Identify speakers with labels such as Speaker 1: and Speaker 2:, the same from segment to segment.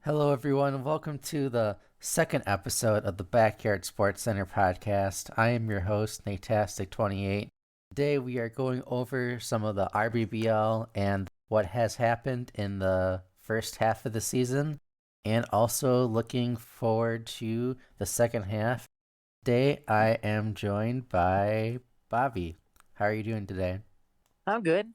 Speaker 1: Hello, everyone, and welcome to the second episode of the Backyard SportsCenter podcast. I am your host, Natetastic 28. Today, we are going over some of the rBBL and what has happened in the first half of the season, and also looking forward to the second half. Today, I am joined by Bobby. How are you doing today?
Speaker 2: I'm good.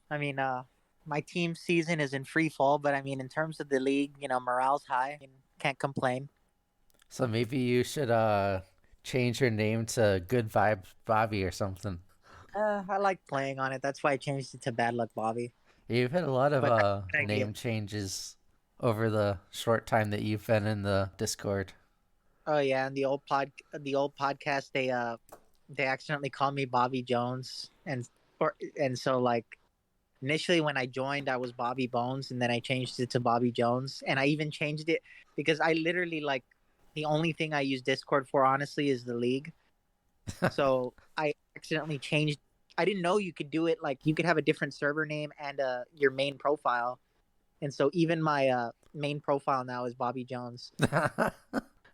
Speaker 2: My team season is in free fall, but in terms of the league, morale's high. Can't complain.
Speaker 1: So maybe you should change your name to Good Vibes Bobby or something.
Speaker 2: I like playing on it. That's why I changed it to Bad Luck Bobby.
Speaker 1: You've had a lot of
Speaker 2: But that's a good idea.
Speaker 1: name changes over the short time that you've been in the Discord.
Speaker 2: Oh yeah, and the old podcast, they accidentally called me Bobby Jones, and so like initially when I joined, I was Bobby Bones, and then I changed it to Bobby Jones, and I even changed it because I literally like the only thing I use Discord for, honestly, is the league. So I accidentally changed. I didn't know you could do it. Like you could have a different server name and your main profile. And so even my main profile now is Bobby Jones.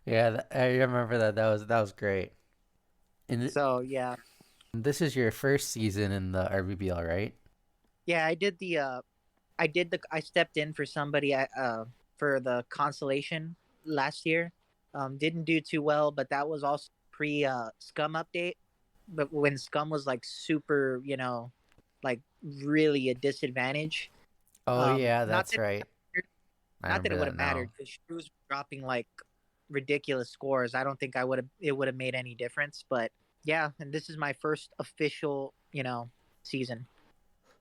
Speaker 1: Yeah, I remember that. That was great. And
Speaker 2: So yeah,
Speaker 1: this is your first season in the RBBL, right?
Speaker 2: yeah. I stepped in for somebody for the consolation last year. Didn't do too well, but that was also pre Scum update. But when Scum was like super, like really a disadvantage.
Speaker 1: Oh yeah,
Speaker 2: Not
Speaker 1: that's
Speaker 2: that
Speaker 1: right. I
Speaker 2: Not that
Speaker 1: remember
Speaker 2: it would
Speaker 1: that
Speaker 2: have mattered
Speaker 1: now.
Speaker 2: because she was dropping like ridiculous scores. I don't think I would have it would have made any difference. But yeah, and this is my first official, season.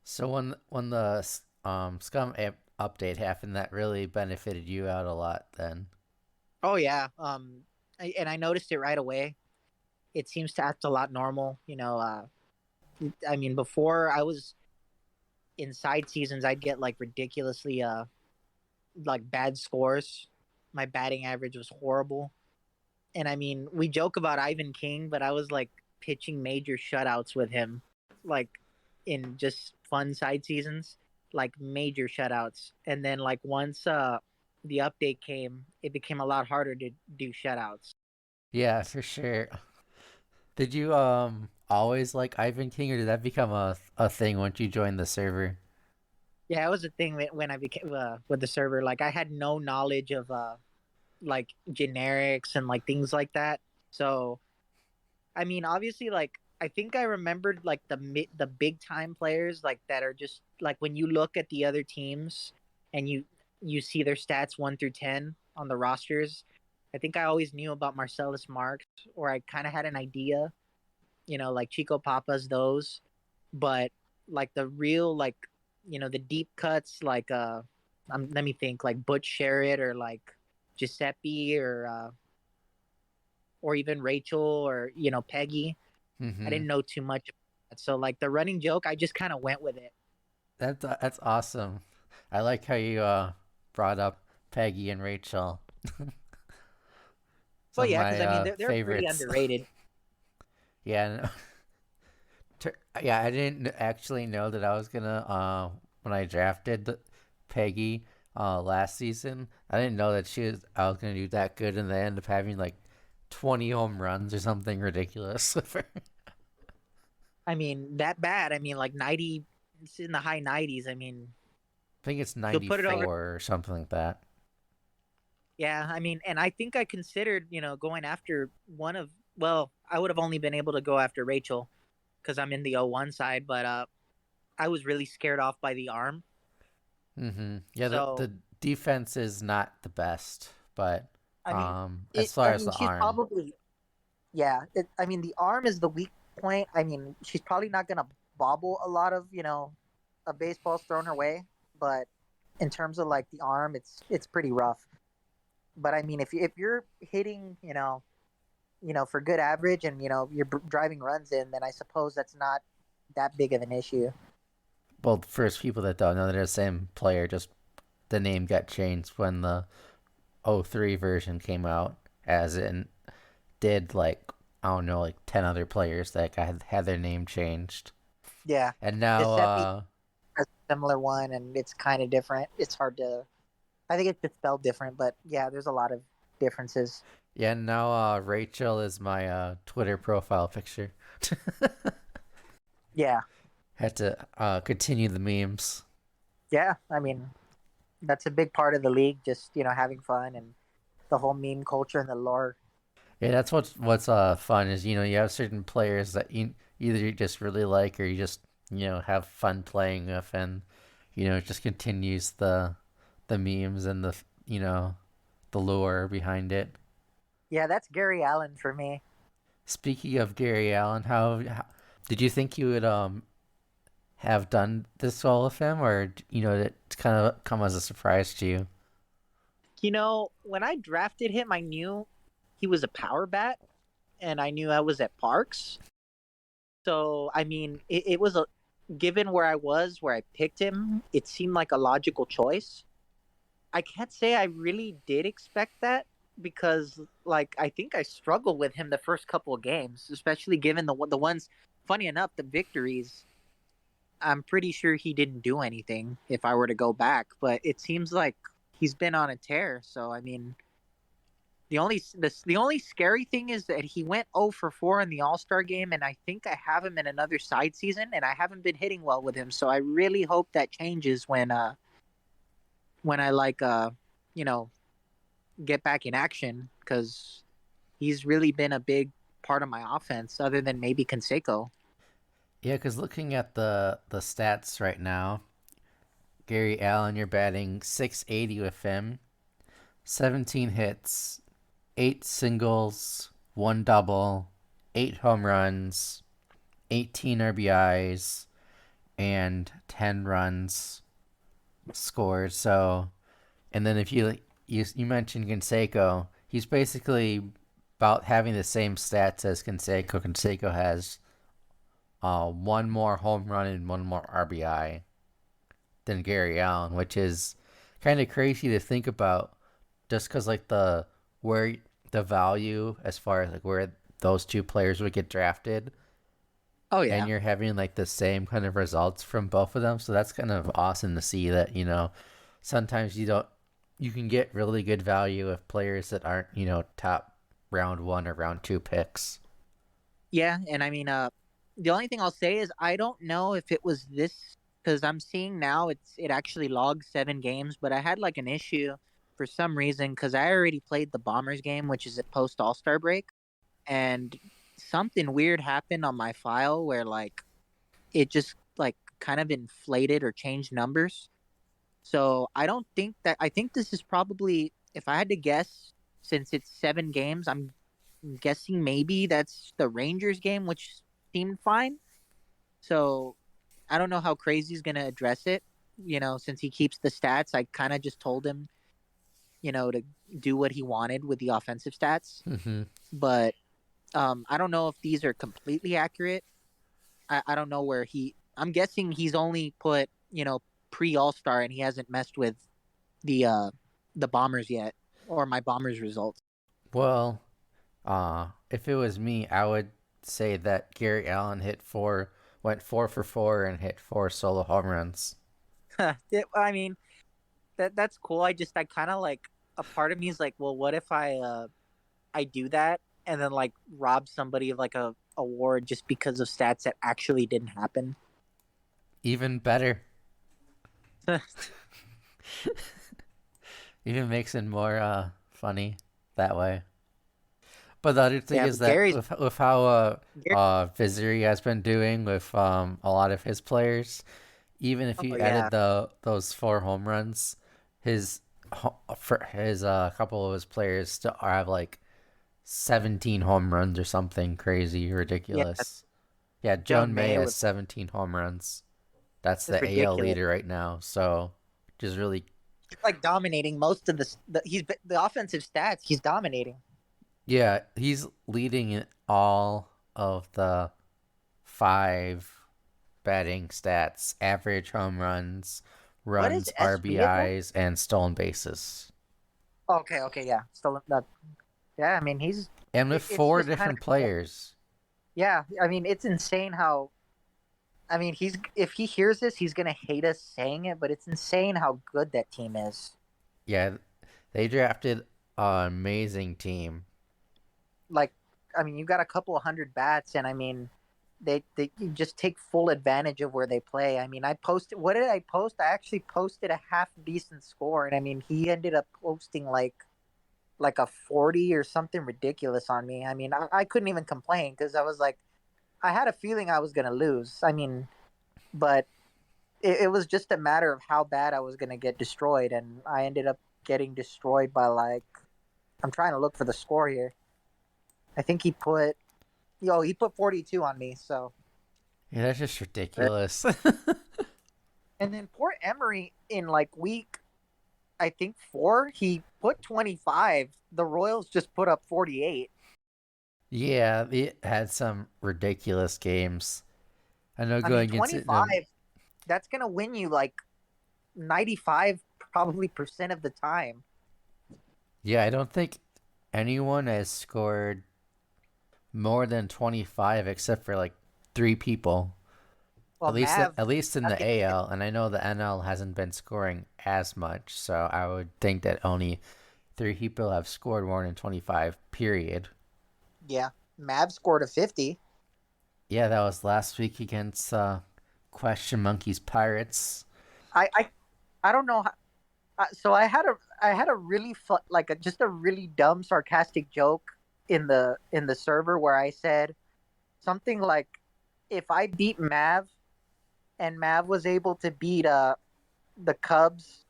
Speaker 1: So when the Scum update happened, that really benefited you out a lot then.
Speaker 2: Oh yeah, and I noticed it right away. It seems to act a lot normal. Before I was in side seasons, I'd get like ridiculously like bad scores. My batting average was horrible. And we joke about Ivan King, but I was like pitching major shutouts with him, like in just fun side seasons, like major shutouts. And then like once the update came, it became a lot harder to do shutouts.
Speaker 1: Yeah, for sure. Did you always like Ivan King, or did that become a thing once you joined the server?
Speaker 2: Yeah, it was a thing when I became with the server. Like I had no knowledge of like generics and like things like that. So obviously, like I think I remembered like the big time players like that are just like when you look at the other teams and you see their stats 1 through 10 on the rosters. I think I always knew about Marcellus Marks, or I kind of had an idea, like Chico Papas, those, but like the real like the deep cuts like let me think, like Butch Sherritt or like Giuseppe or even Rachel or Peggy. I
Speaker 1: Mm-hmm.
Speaker 2: didn't know too much. So like the running joke, I just kind of went with it.
Speaker 1: That's awesome. I like how you brought up Peggy and Rachel.
Speaker 2: Well,
Speaker 1: Some of
Speaker 2: yeah, because
Speaker 1: my
Speaker 2: they're pretty
Speaker 1: favorites.
Speaker 2: underrated.
Speaker 1: Yeah, yeah. I didn't actually know that I was gonna when I drafted Peggy last season. I didn't know that I was gonna do that good, and they end up having like 20 home runs or something ridiculous with her.
Speaker 2: That bad. Like 90, it's in the high 90s.
Speaker 1: I think it's
Speaker 2: She'll put it over.
Speaker 1: 94 or something like that.
Speaker 2: Yeah, and I think I considered, going after well, I would have only been able to go after Rachel because I'm in the 0-1 side, but I was really scared off by the arm.
Speaker 1: Mm-hmm. Yeah,
Speaker 2: So,
Speaker 1: the defense is not the best, but as far
Speaker 2: I
Speaker 1: as
Speaker 2: mean,
Speaker 1: the
Speaker 2: she's
Speaker 1: arm,
Speaker 2: probably, yeah, the arm is the weak point. She's probably not going to bobble a lot of, a baseball's thrown her way, but in terms of like the arm, it's pretty rough. But if you're hitting, for good average and you're driving runs in, then I suppose that's not that big of an issue.
Speaker 1: well, first people that don't know, they're the same player, just the name got changed when the '03 version came out, as in did like I don't know, like 10 other players that had their name changed,
Speaker 2: Yeah,
Speaker 1: and now
Speaker 2: Giuseppe has a similar one, and it's kind of different. It's hard to. I think it's just spelled different, but yeah, there's a lot of differences.
Speaker 1: Yeah, now Rachel is my Twitter profile picture.
Speaker 2: Yeah,
Speaker 1: Had to continue the memes.
Speaker 2: yeah. I mean, that's a big part of the league. Just having fun and the whole meme culture and the lore.
Speaker 1: Yeah, that's what's fun is you have certain players that you either you just really like or you just have fun playing with, and it just continues the memes and the lore behind it.
Speaker 2: Yeah, that's Gary Allen for me.
Speaker 1: Speaking of Gary Allen, how did you think you would have done this well with him, or did it kind of come as a surprise to you?
Speaker 2: When I drafted him, I knew he was a power bat, and I knew I was at Parks. So, I mean, it was a given where I was, where I picked him, it seemed like a logical choice. I can't say I really did expect that because, like, I think I struggled with him the first couple of games, especially given the ones. Funny enough, the victories. I'm pretty sure he didn't do anything if I were to go back, but it seems like he's been on a tear. So I mean, the only scary thing is that he went 0 for 4 in the All Star game, and I think I have him in another side season, and I haven't been hitting well with him. So I really hope that changes when I you know get back in action because he's really been a big part of my offense, other than maybe Conseco.
Speaker 1: Yeah, because looking at the stats right now, Gary Allen, you're batting 680 with him, 17 hits, 8 singles, 1 double, 8 home runs, 18 RBIs, and 10 runs scored. So, and then if you mentioned Canseco, he's basically about having the same stats as Canseco. Canseco has one more home run and one more RBI than Gary Allen, which is kind of crazy to think about. Just because like where the value as far as like where those two players would get drafted,
Speaker 2: Oh
Speaker 1: and
Speaker 2: yeah,
Speaker 1: you're having like the same kind of results from both of them. So that's kind of awesome to see that sometimes you can get really good value of players that aren't top round one or round two picks.
Speaker 2: yeah, and I mean, the only thing I'll say is I don't know if it was this because I'm seeing now it actually logged 7 games, but I had like an issue for some reason because I already played the Bombers game, which is a post All Star break, and something weird happened on my file where like it just like kind of inflated or changed numbers. So I don't think that I think this is probably if I had to guess since it's 7 games, I'm guessing maybe that's the Rangers game, which seemed fine. So I don't know how crazy he's gonna address it. Since he keeps the stats, I kind of just told him, to do what he wanted with the offensive stats.
Speaker 1: Mm-hmm.
Speaker 2: But I don't know if these are completely accurate. I don't know where I'm guessing he's only put pre All Star and he hasn't messed with the uh the Bombers yet or my Bombers results.
Speaker 1: Well, if it was me, I would say that Gary Allen went 4 for 4 and hit 4 solo home runs.
Speaker 2: I mean that's cool. I kind of like a part of me is like, well, what if I do that and then like rob somebody of like a award just because of stats that actually didn't happen.
Speaker 1: Even better. Even makes it more funny that way. But the other thing
Speaker 2: Yeah,
Speaker 1: is
Speaker 2: but
Speaker 1: that
Speaker 2: Gary's
Speaker 1: with how
Speaker 2: Gary,
Speaker 1: Vizuri has been doing with a lot of his players, even if
Speaker 2: oh
Speaker 1: you
Speaker 2: yeah,
Speaker 1: added those 4 home runs, his for his couple of his players still have like 17 home runs or something crazy
Speaker 2: yeah,
Speaker 1: ridiculous. Yeah,
Speaker 2: Joan
Speaker 1: Joan May
Speaker 2: May
Speaker 1: has
Speaker 2: was
Speaker 1: 17 home runs. That's
Speaker 2: is
Speaker 1: the AL
Speaker 2: ridiculous.
Speaker 1: leader right now. So, which is really
Speaker 2: He's like dominating most of the offensive stats. He's dominating.
Speaker 1: yeah, he's leading in all of the 5 batting stats: average home runs,
Speaker 2: What is
Speaker 1: runs,
Speaker 2: SV again?
Speaker 1: RBIs, and stolen bases.
Speaker 2: Okay, okay, yeah, still that. Yeah, I mean
Speaker 1: And with
Speaker 2: it's
Speaker 1: four
Speaker 2: just kind
Speaker 1: different
Speaker 2: of
Speaker 1: players.
Speaker 2: yeah. I mean it's insane how I mean he's if he hears this he's gonna hate us saying it, but it's insane how good that team is.
Speaker 1: Yeah, they drafted an amazing team.
Speaker 2: Like, I mean, you got a couple of hundred bats, and I mean, they just take full advantage of where they play. I mean, I posted. What did I post? I actually posted a half decent score, and I mean, he ended up posting like a 40 or something ridiculous on me. I mean, I couldn't even complain because I was like, I had a feeling I was gonna lose. I mean, but it was just a matter of how bad I was gonna get destroyed, and I ended up getting destroyed by like, I'm trying to look for the score here. I think he put 42 on me. So,
Speaker 1: Yeah, that's just ridiculous.
Speaker 2: and then poor Emery in like week, I think 4, he put 25. The Royals just put up 48.
Speaker 1: Yeah, they had some ridiculous games. I know
Speaker 2: I mean,
Speaker 1: going into
Speaker 2: 25.
Speaker 1: them.
Speaker 2: That's gonna win you like 95 probably percent of the time.
Speaker 1: Yeah, I don't think anyone has scored more than 25 except for like three people.
Speaker 2: Well, Mav,
Speaker 1: At least in
Speaker 2: Mav
Speaker 1: the
Speaker 2: can hit.
Speaker 1: AL, and I know the NL hasn't been scoring as much, so I would think that only three people have scored more than 25. Period.
Speaker 2: Yeah, Mav scored a 50.
Speaker 1: Yeah, that was last week against Question Monkeys Pirates.
Speaker 2: I I don't know. So I had a really like just a really dumb sarcastic joke in the server where I said something like, if I beat Mav and Mav was able to beat the Cubs,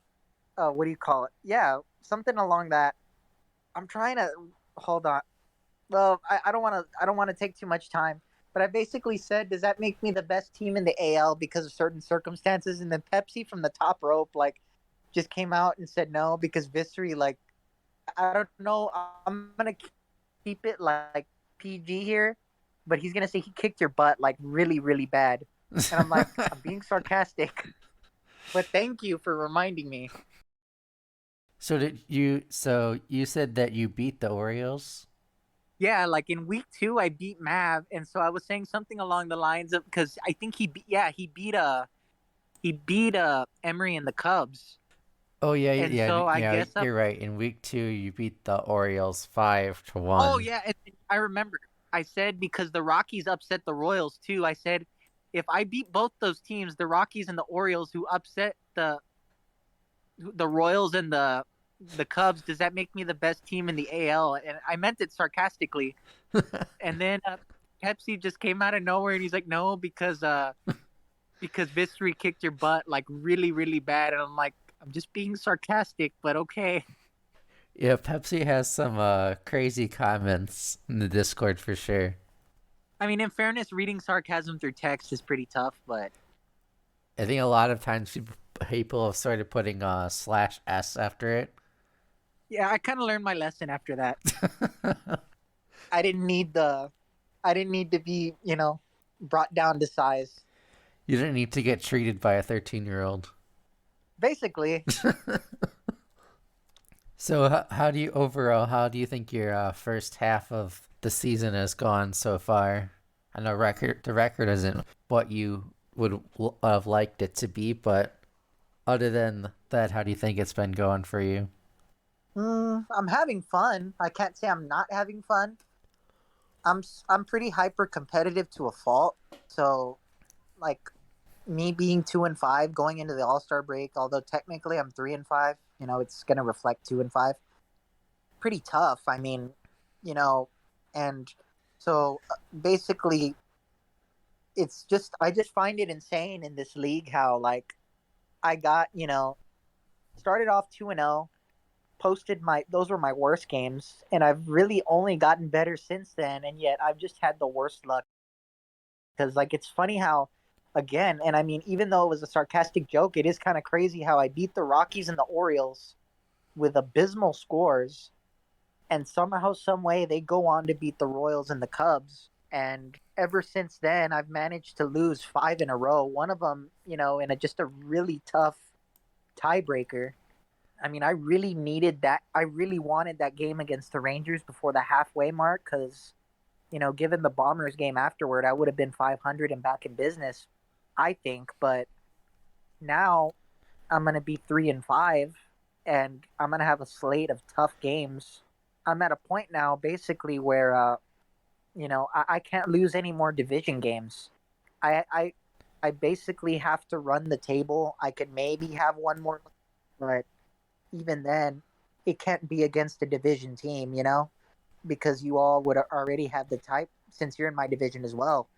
Speaker 2: what do you call it? Yeah, something along that. I'm trying to hold on. Well, I don't want to take too much time, but I basically said, does that make me the best team in the AL because of certain circumstances? And then Pepsi from the top rope like just came out and said no because Viscery, like, I don't know. I'm gonna keep it like PG here, but he's gonna say he kicked your butt like really really bad, and I'm like, I'm being sarcastic, but thank you for reminding me.
Speaker 1: So you said that you beat the Orioles?
Speaker 2: Yeah, like in week 2, I beat Mav, and so I was saying something along the lines of, because I think he beat Emery and the Cubs,
Speaker 1: Oh yeah,
Speaker 2: and so I
Speaker 1: yeah.
Speaker 2: guess up.
Speaker 1: You're right. In week two, you beat the Orioles 5-1.
Speaker 2: Oh yeah, and I remember I said because the Rockies upset the Royals too. I said if I beat both those teams, the Rockies and the Orioles, who upset the Royals and the Cubs, does that make me the best team in the AL? And I meant it sarcastically. And then Pepsi just came out of nowhere and he's like, no, because Viscery kicked your butt like really really bad. And I'm like, I'm just being sarcastic, but okay.
Speaker 1: Yeah, Pepsi has some crazy comments in the Discord for sure.
Speaker 2: I mean, in fairness, reading sarcasm through text is pretty tough, but
Speaker 1: I think a lot of times people have started putting slash s after it.
Speaker 2: yeah, I kind of learned my lesson after that. I didn't need the I didn't need to be, brought down to size.
Speaker 1: You didn't need to get treated by a 13-year-old.
Speaker 2: Basically,
Speaker 1: So how do you think your first half of the season has gone so far? I know the record isn't what you would have liked it to be, but other than that, how do you think it's been going for you?
Speaker 2: I'm having fun. I can't say I'm not having fun. I'm pretty hyper competitive to a fault. So, like, me being 2-5 going into the All-Star break, although technically I'm 3-5, it's gonna reflect 2-5. Pretty tough. I mean, you know, and so basically, it's just I just find it insane in this league how like I got started off 2-0, posted my those were my worst games, and I've really only gotten better since then, and yet I've just had the worst luck because like it's funny how again, and I mean even though it was a sarcastic joke, it is kind of crazy how I beat the Rockies and the Orioles with abysmal scores, and somehow some way they go on to beat the Royals and the Cubs, and ever since then I've managed to lose 5 in a row, one of them in just a really tough tiebreaker. I mean, I really needed that. I really wanted that game against the Rangers before the halfway mark because, given the Bombers game afterward, I would have been 500 and back in business, I think. But now I'm going to be 3-5. and I'm gonna have a slate of tough games. I'm at a point now, basically, where I can't lose any more division games. I I I basically have to run the table. I could maybe have one more, but even then, it can't be against a division team, because you all would already have the type. Since you're in my division as well,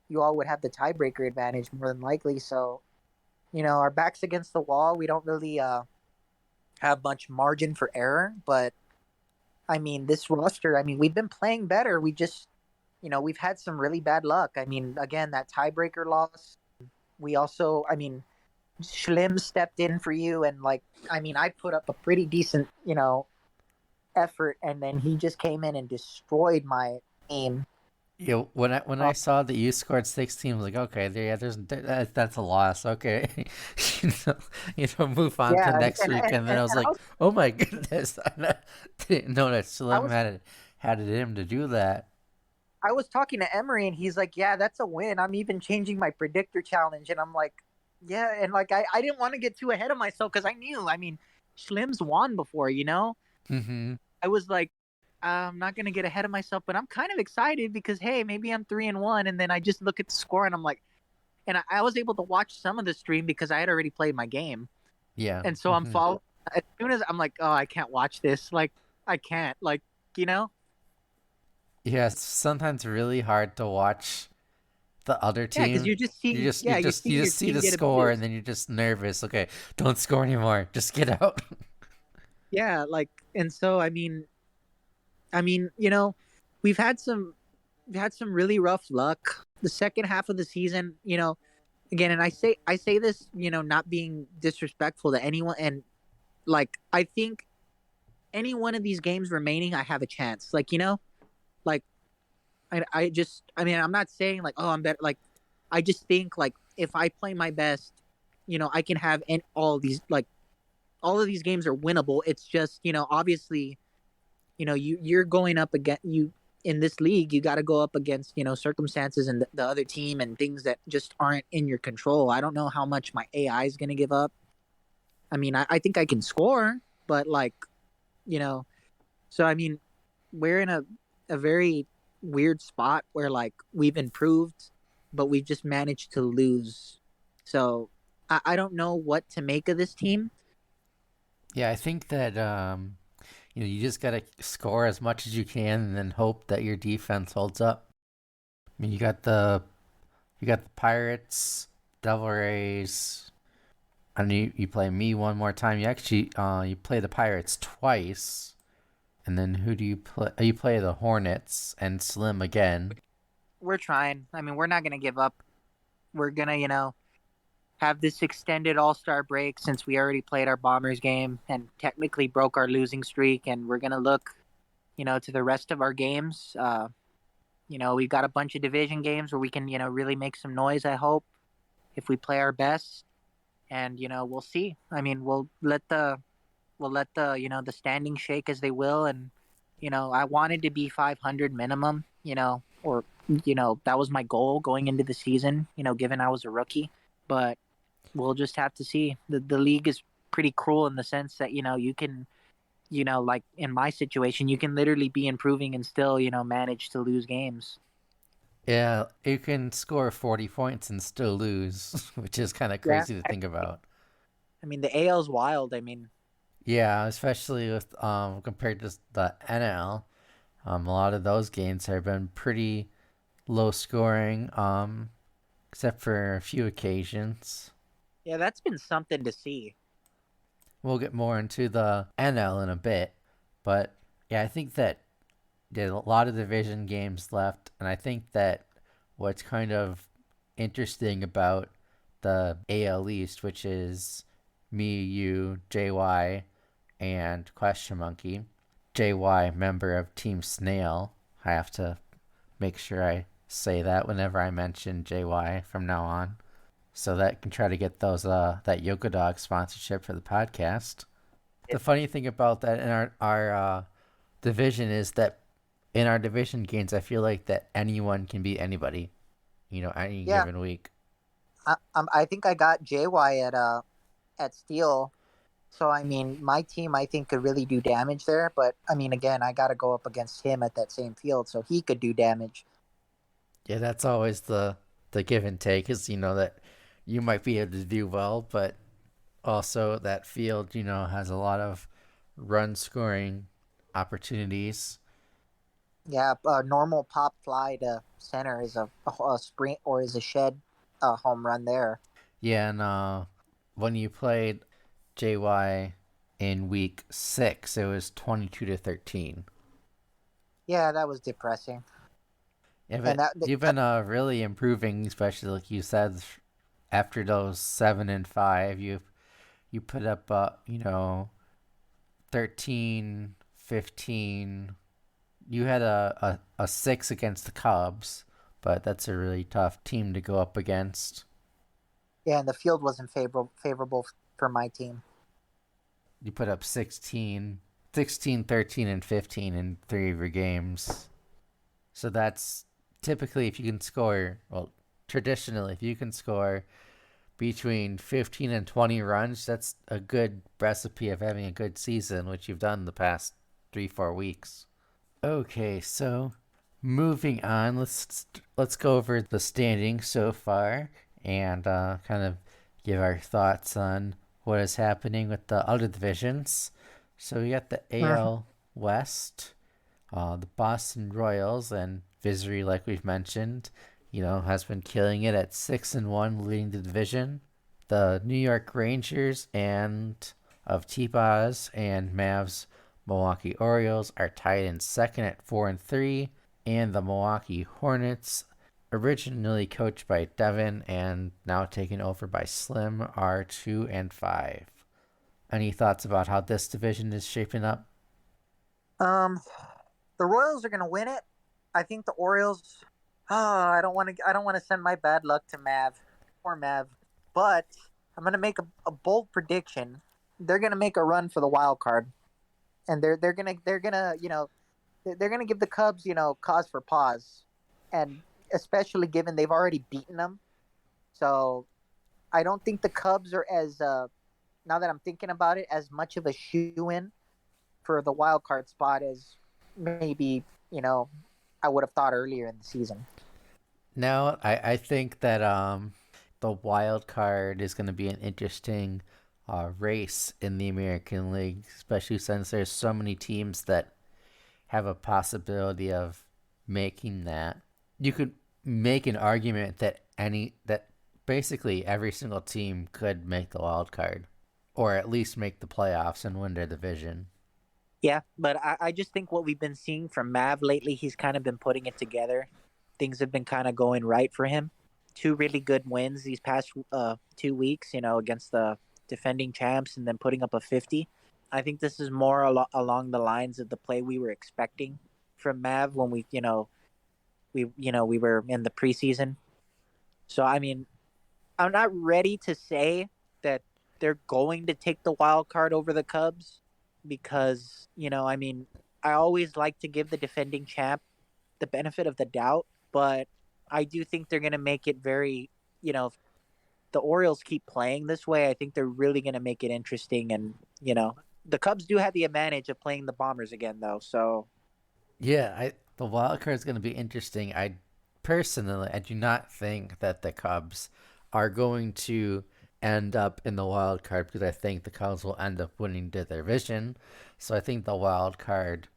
Speaker 2: you all would have the tiebreaker advantage more than likely. So, our backs against the wall. We don't really have much margin for error, but I mean, this roster. I mean, we've been playing better. We just, we've had some really bad luck. I mean, again, that tiebreaker loss. We also, I mean, Schlim stepped in for you, and like, I mean, I put up a pretty decent, effort, and then he just came in and destroyed my aim.
Speaker 1: Yeah, when I saw that you scored 16, I was like, okay, that's a loss. Okay, you know, move on to
Speaker 2: Yeah,
Speaker 1: next week. And then I was
Speaker 2: and
Speaker 1: like, oh my goodness, didn't know that
Speaker 2: I
Speaker 1: Slim
Speaker 2: was
Speaker 1: had it in him to do that.
Speaker 2: I was talking to Emery, and he's like, "Yeah, that's a win. I'm even changing my predictor challenge." And I'm like, "Yeah," and like I didn't want to get too ahead of myself because I knew. I mean, Schlim's won before.
Speaker 1: Mm-hmm.
Speaker 2: I was like, I'm not gonna get ahead of myself, but I'm kind of excited because hey, maybe I'm 3-1, and then I just look at the score and I'm like, and I was able to watch some of the stream because I had already played my game,
Speaker 1: Yeah.
Speaker 2: and so I'm
Speaker 1: Mm-hmm.
Speaker 2: following. As soon as I'm like, oh, I can't watch this. Like, I can't. Like, you know.
Speaker 1: Yeah, it's sometimes really hard to watch the other
Speaker 2: Yeah, because
Speaker 1: team.
Speaker 2: you're just seeing. Yeah, you're
Speaker 1: You
Speaker 2: seeing your
Speaker 1: just see
Speaker 2: team
Speaker 1: the
Speaker 2: get
Speaker 1: score and
Speaker 2: abused.
Speaker 1: then you're just nervous. Okay, don't score anymore. Just get out.
Speaker 2: Yeah, like, and so I mean, we've had some really rough luck. The second half of the season, again, and I say this, not being disrespectful to anyone, and like I think any one of these games remaining, I have a chance. Like I mean, I'm not saying like, oh, I'm better. Like, I just think like if I play my best, I can have all these like all of these games are winnable. It's just obviously you're going up against you in this league. You got to go up against circumstances and the other team and things that just aren't in your control. I don't know how much my AI is going to give up. I mean, I think I can score, but like you know, so I mean, we're in a very weird spot where like we've improved, but we've just managed to lose. So I don't know what to make of this team.
Speaker 1: Yeah, I think that you just gotta score as much as you can and then hope that your defense holds up. I mean, you got the Pirates, Devil Rays, and you play me one more time. You actually you play the Pirates twice, and then who do you play? You play the Hornets and Slim again.
Speaker 2: We're trying. I mean, we're not gonna give up. We're gonna have this extended all-star break since we already played our Bombers game and technically broke our losing streak, and we're gonna look to the rest of our games. We've got a bunch of division games where we can really make some noise, I hope, if we play our best. And we'll see. I mean, we'll let the the standings shake as they will. And I wanted to be 500 minimum, or that was my goal going into the season, given I was a rookie. But we'll just have to see. The league is pretty cruel in the sense that you can, like in my situation, you can literally be improving and still manage to lose games.
Speaker 1: Yeah, you can score 40 points and still lose, which is kind of
Speaker 2: Yeah,
Speaker 1: crazy to think about.
Speaker 2: I mean the AL's wild. I mean,
Speaker 1: Yeah, especially with compared to the NL, a lot of those games have been pretty low scoring, except for a few occasions.
Speaker 2: yeah, that's been something to see.
Speaker 1: We'll get more into the NL in a bit, but yeah, I think that there's a lot of division games left, and I think that what's kind of interesting about the AL East, which is me, you, JY, and Question Monkey. JY, member of Team Snail. I have to make sure I say that whenever I mention JY from now on, so that can try to get those that Yoga Dog sponsorship for the podcast. The funny thing about that in our division is that in our division games, I feel like that anyone can beat anybody. Any
Speaker 2: Yeah,
Speaker 1: given week.
Speaker 2: I think I got JY at Steel. So I mean, my team I think could really do damage there. But I mean, again, I got to go up against him at that same field, so he could do damage.
Speaker 1: Yeah, that's always the give and take is that you might be able to do well, but also that field has a lot of run scoring opportunities.
Speaker 2: Yeah, a normal pop fly to center is a sprint or is a shed home run there.
Speaker 1: Yeah, and when you played JY in week 6, it was 22-13.
Speaker 2: Yeah, that was depressing.
Speaker 1: Yeah,
Speaker 2: And
Speaker 1: but you've been really improving, especially like you said, after those 7 and 5, you put up 13, 15. You had a 6 against the Cubs, but that's a really tough team to go up against.
Speaker 2: yeah, and the field wasn't favorable for my team.
Speaker 1: You put up 16, 13, and 15 in 3 of your games. So that's typically if you can score, well, traditionally, if you can score between 15 and 20 runs, that's a good recipe of having a good season, which you've done the past 3, 4 weeks. Okay, so moving on, let's go over the standings so far and kind of give our thoughts on what is happening with the other divisions. So we got the
Speaker 2: Mhm.
Speaker 1: AL West, the Boston Royals and Visery, like we've mentioned, has been killing it at 6-1, leading the division. The New York Rangers and of T-Boz and Mavs Milwaukee Orioles are tied in second at 4-3, and the Milwaukee Hornets, originally coached by Devin and now taken over by Slim, are 2-5. Any thoughts about how this division is shaping up?
Speaker 2: Um, the Royals are gonna win it. I think the Orioles. I don't want to. I don't want to send my bad luck to Mav or Mav, but I'm gonna make a bold prediction. They're gonna make a run for the wild card, and they're gonna they're gonna give the Cubs cause for pause, and especially given they've already beaten them. So I don't think the Cubs are as now that I'm thinking about it as much of a shoe in for the wild card spot as maybe I would have thought earlier in the season.
Speaker 1: No, I think that the wild card is going to be an interesting race in the American League, especially since there's so many teams that have a possibility of making that. You could make an argument that basically every single team could make the wild card, or at least make the playoffs and win their division.
Speaker 2: Yeah, but I just think what we've been seeing from Mav lately, he's kind of been putting it together. Things have been kind of going right for him. Two really good wins these past 2 weeks, against the defending champs, and then putting up a 50. I think this is more along the lines of the play we were expecting from Mav when we were in the preseason. So I mean, I'm not ready to say that they're going to take the wild card over the Cubs because, I mean, I always like to give the defending champ the benefit of the doubt, but I do think they're going to make it very, if the Orioles keep playing this way, I think they're really going to make it interesting. And, the Cubs do have the advantage of playing the Bombers again, though. So,
Speaker 1: Yeah, the wild card is going to be interesting. I do not think that the Cubs are going to end up in the wild card because I think the Cubs will end up winning the division. So I think the wild card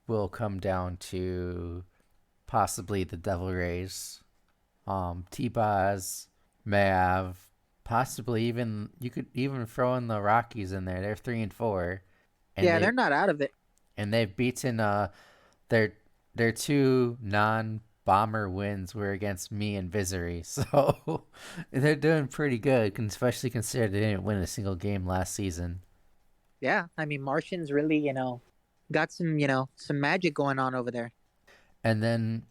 Speaker 1: will come down to possibly the Devil Rays, T-Boz, Mav, possibly even you could even throw in the Rockies in there. They're 3-4, and
Speaker 2: yeah,
Speaker 1: they
Speaker 2: they're not out of it.
Speaker 1: and they've beaten their their two non-bomber wins were against me and Visery, so they're doing pretty good, especially considering they didn't win a single game last season.
Speaker 2: Yeah, I mean, Martians really, got some magic going on over there.
Speaker 1: And then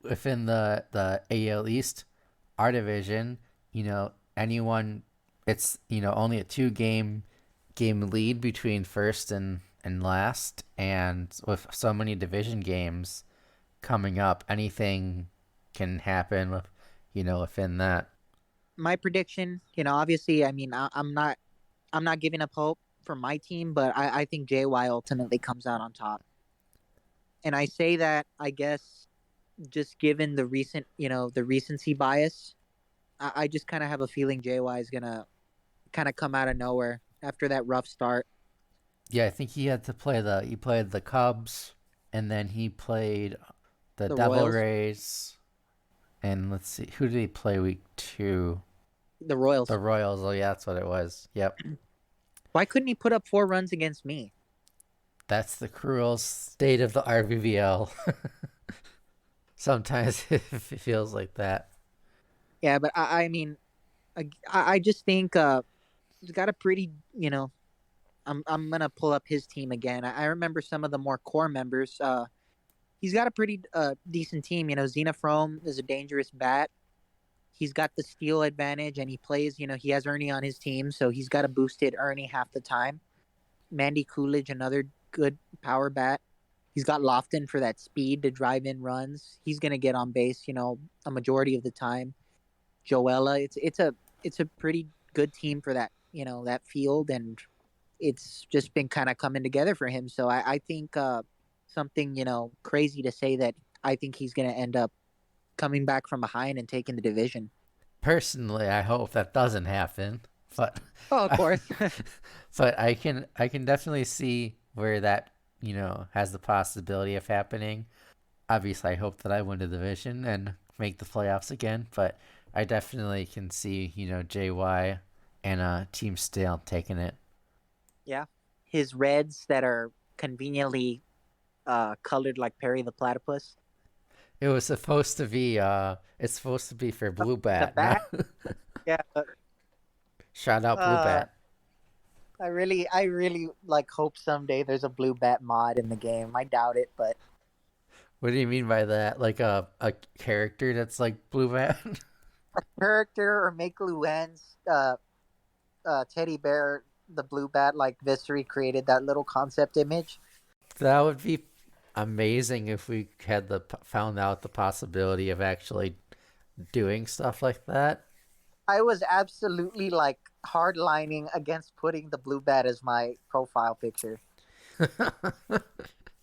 Speaker 1: within the AL East, our division, anyone, it's only a two game lead between first and last, and with so many division games coming up, anything can happen within that.
Speaker 2: My prediction, obviously, I mean, I'm not giving up hope. for my team, but I think JY ultimately comes out on top. And I say that, I guess, just given the recent, the recency bias, I just kind of have a feeling JY is gonna kind of come out of nowhere after that rough start.
Speaker 1: Yeah, I think he played the Cubs, and then he played the
Speaker 2: The
Speaker 1: Devil
Speaker 2: Royals,
Speaker 1: Rays, and let's see, who did he play week 2?
Speaker 2: the
Speaker 1: The
Speaker 2: Royals.
Speaker 1: Royals. Oh yeah, that's what it was. Yep.
Speaker 2: Why couldn't he put up 4 runs against me?
Speaker 1: That's the cruel state of the rBBL. Sometimes it feels like that.
Speaker 2: Yeah, but I mean, I just think he's got a pretty, I'm gonna pull up his team again. I remember some of the more core members. He's got a pretty decent team. Xenofrome is a dangerous bat. He's got the steal advantage, and he plays. He has Ernie on his team, so he's got a boosted Ernie half the time. Mandy Coolidge, another good power bat. He's got Lofton for that speed to drive in runs. He's gonna get on base, a majority of the time. Joella, it's a pretty good team for that, that field, and it's just been kind of coming together for him. So I think something, crazy to say that I think he's going to end up coming back from behind and taking the division.
Speaker 1: Personally, I hope that doesn't happen, but
Speaker 2: Oh, of course.
Speaker 1: but I can definitely see where that has the possibility of happening. Obviously, I hope that I win the division and make the playoffs again, but I definitely can see JY and Team Stale taking it.
Speaker 2: Yeah. His reds that are conveniently colored like Perry the Platypus.
Speaker 1: It was supposed to be it's supposed to be for Blue
Speaker 2: The
Speaker 1: Bat. No.
Speaker 2: back, yeah.
Speaker 1: Shout out Blue
Speaker 2: Uh,
Speaker 1: Bat.
Speaker 2: I really like hope someday there's a blue bat mod in the game. I doubt it, but
Speaker 1: What do you mean by that? Like a character that's like Blue Bat?
Speaker 2: character or make Luann's teddy bear, the blue bat, like Visery created that little concept image.
Speaker 1: That would be amazing if we had the found out the possibility of actually doing stuff like that.
Speaker 2: I was absolutely like hardlining against putting the blue bat as my profile picture.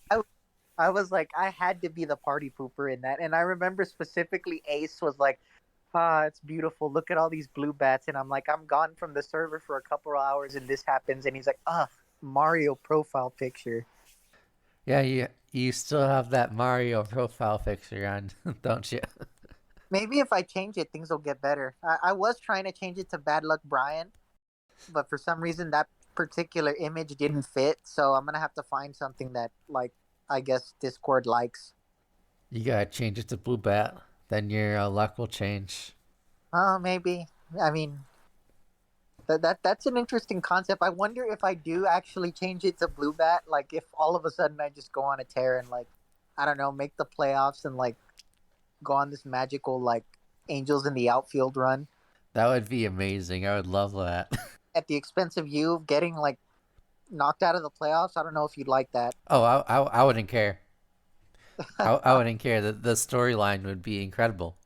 Speaker 2: I, I was like, I had to be the party pooper in that. And I remember specifically Ace was like, it's beautiful. Look at all these blue bats. And I'm like, I'm gone from the server for a couple of hours and this happens. And he's like, Mario profile picture.
Speaker 1: Yeah, you still have that Mario profile picture on, don't you?
Speaker 2: Maybe if I change it, things will get better. I was trying to change it to Bad Luck Brian, but for some reason that particular image didn't fit. So I'm gonna have to find something that, like, I guess Discord likes.
Speaker 1: You gotta change it to Blue Bat. Then your luck will change.
Speaker 2: Maybe. I mean, that's an interesting concept. I wonder if I do actually change it to Blue Bat, like if all of a sudden I just go on a tear and, like, I don't know, make the playoffs and like go on this magical, like, Angels in the outfield run
Speaker 1: That would be amazing. I would love that.
Speaker 2: at the expense of you getting like knocked out of the playoffs. I don't know if you'd like that.
Speaker 1: Oh, I wouldn't care. I wouldn't care. The storyline would be incredible.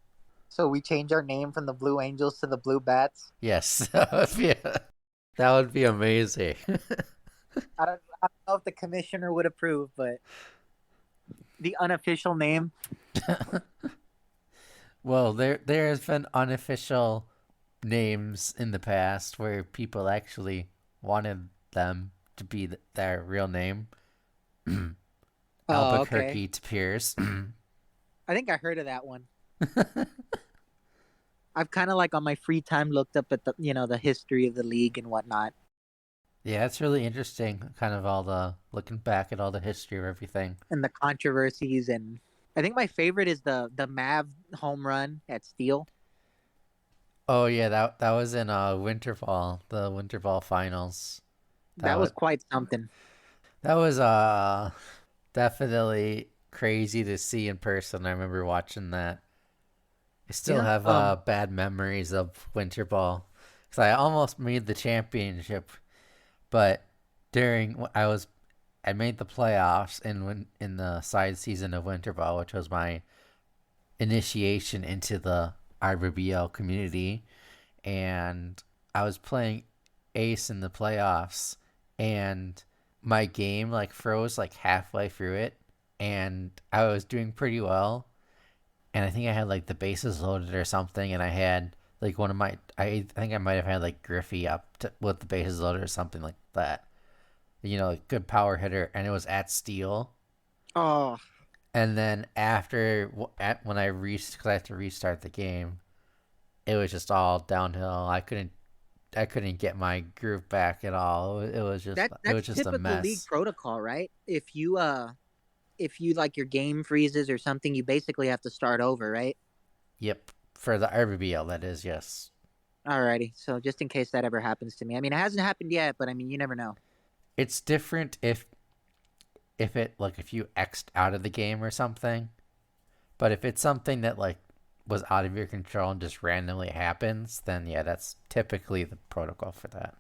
Speaker 2: So we change our name from the Blue Angels to the Blue Bats.
Speaker 1: Yes, that would be amazing.
Speaker 2: I don't know if the commissioner would approve, but the unofficial name.
Speaker 1: Well, there has been unofficial names in the past where people actually wanted them to be their real name.
Speaker 2: Oh, okay.
Speaker 1: Albuquerque to Pierce.
Speaker 2: I think I heard of that one. I've kind of like on my free time looked up at the history of the league and whatnot.
Speaker 1: Yeah, it's really interesting. Kind of all the looking back at all the history of everything.
Speaker 2: And the controversies, and I think my favorite is the Mav home run at Steel.
Speaker 1: Oh yeah, that was in the winter ball finals. That
Speaker 2: That was
Speaker 1: was
Speaker 2: quite something.
Speaker 1: that was definitely crazy to see in person. I remember watching that. I still
Speaker 2: Yeah.
Speaker 1: have bad memories of winter ball because I almost made the championship, but I made the playoffs in the side season of winter ball, which was my initiation into the rBBL community, and I was playing Ace in the playoffs, and my game like froze like halfway through it, and I was doing pretty well, and I think I had like the bases loaded or something, and I had like one of my I think I might have had like Griffey up with the bases loaded or something like that. Like good power hitter, and it was at steal.
Speaker 2: Oh,
Speaker 1: And then after when I because I had to restart the game, it was just all downhill. I couldn't get my groove back at all. It was
Speaker 2: that's
Speaker 1: just a
Speaker 2: typical league
Speaker 1: mess.
Speaker 2: protocol, right? If you like your game freezes or something, you basically have to start over, right?
Speaker 1: Yep, for the rBBL that is, yes.
Speaker 2: Alrighty. So just in case that ever happens to me. I mean, it hasn't happened yet, but I mean, you never know.
Speaker 1: It's different if you X'd out of the game or something, but if it's something that like was out of your control and just randomly happens, then yeah, that's typically the protocol for that.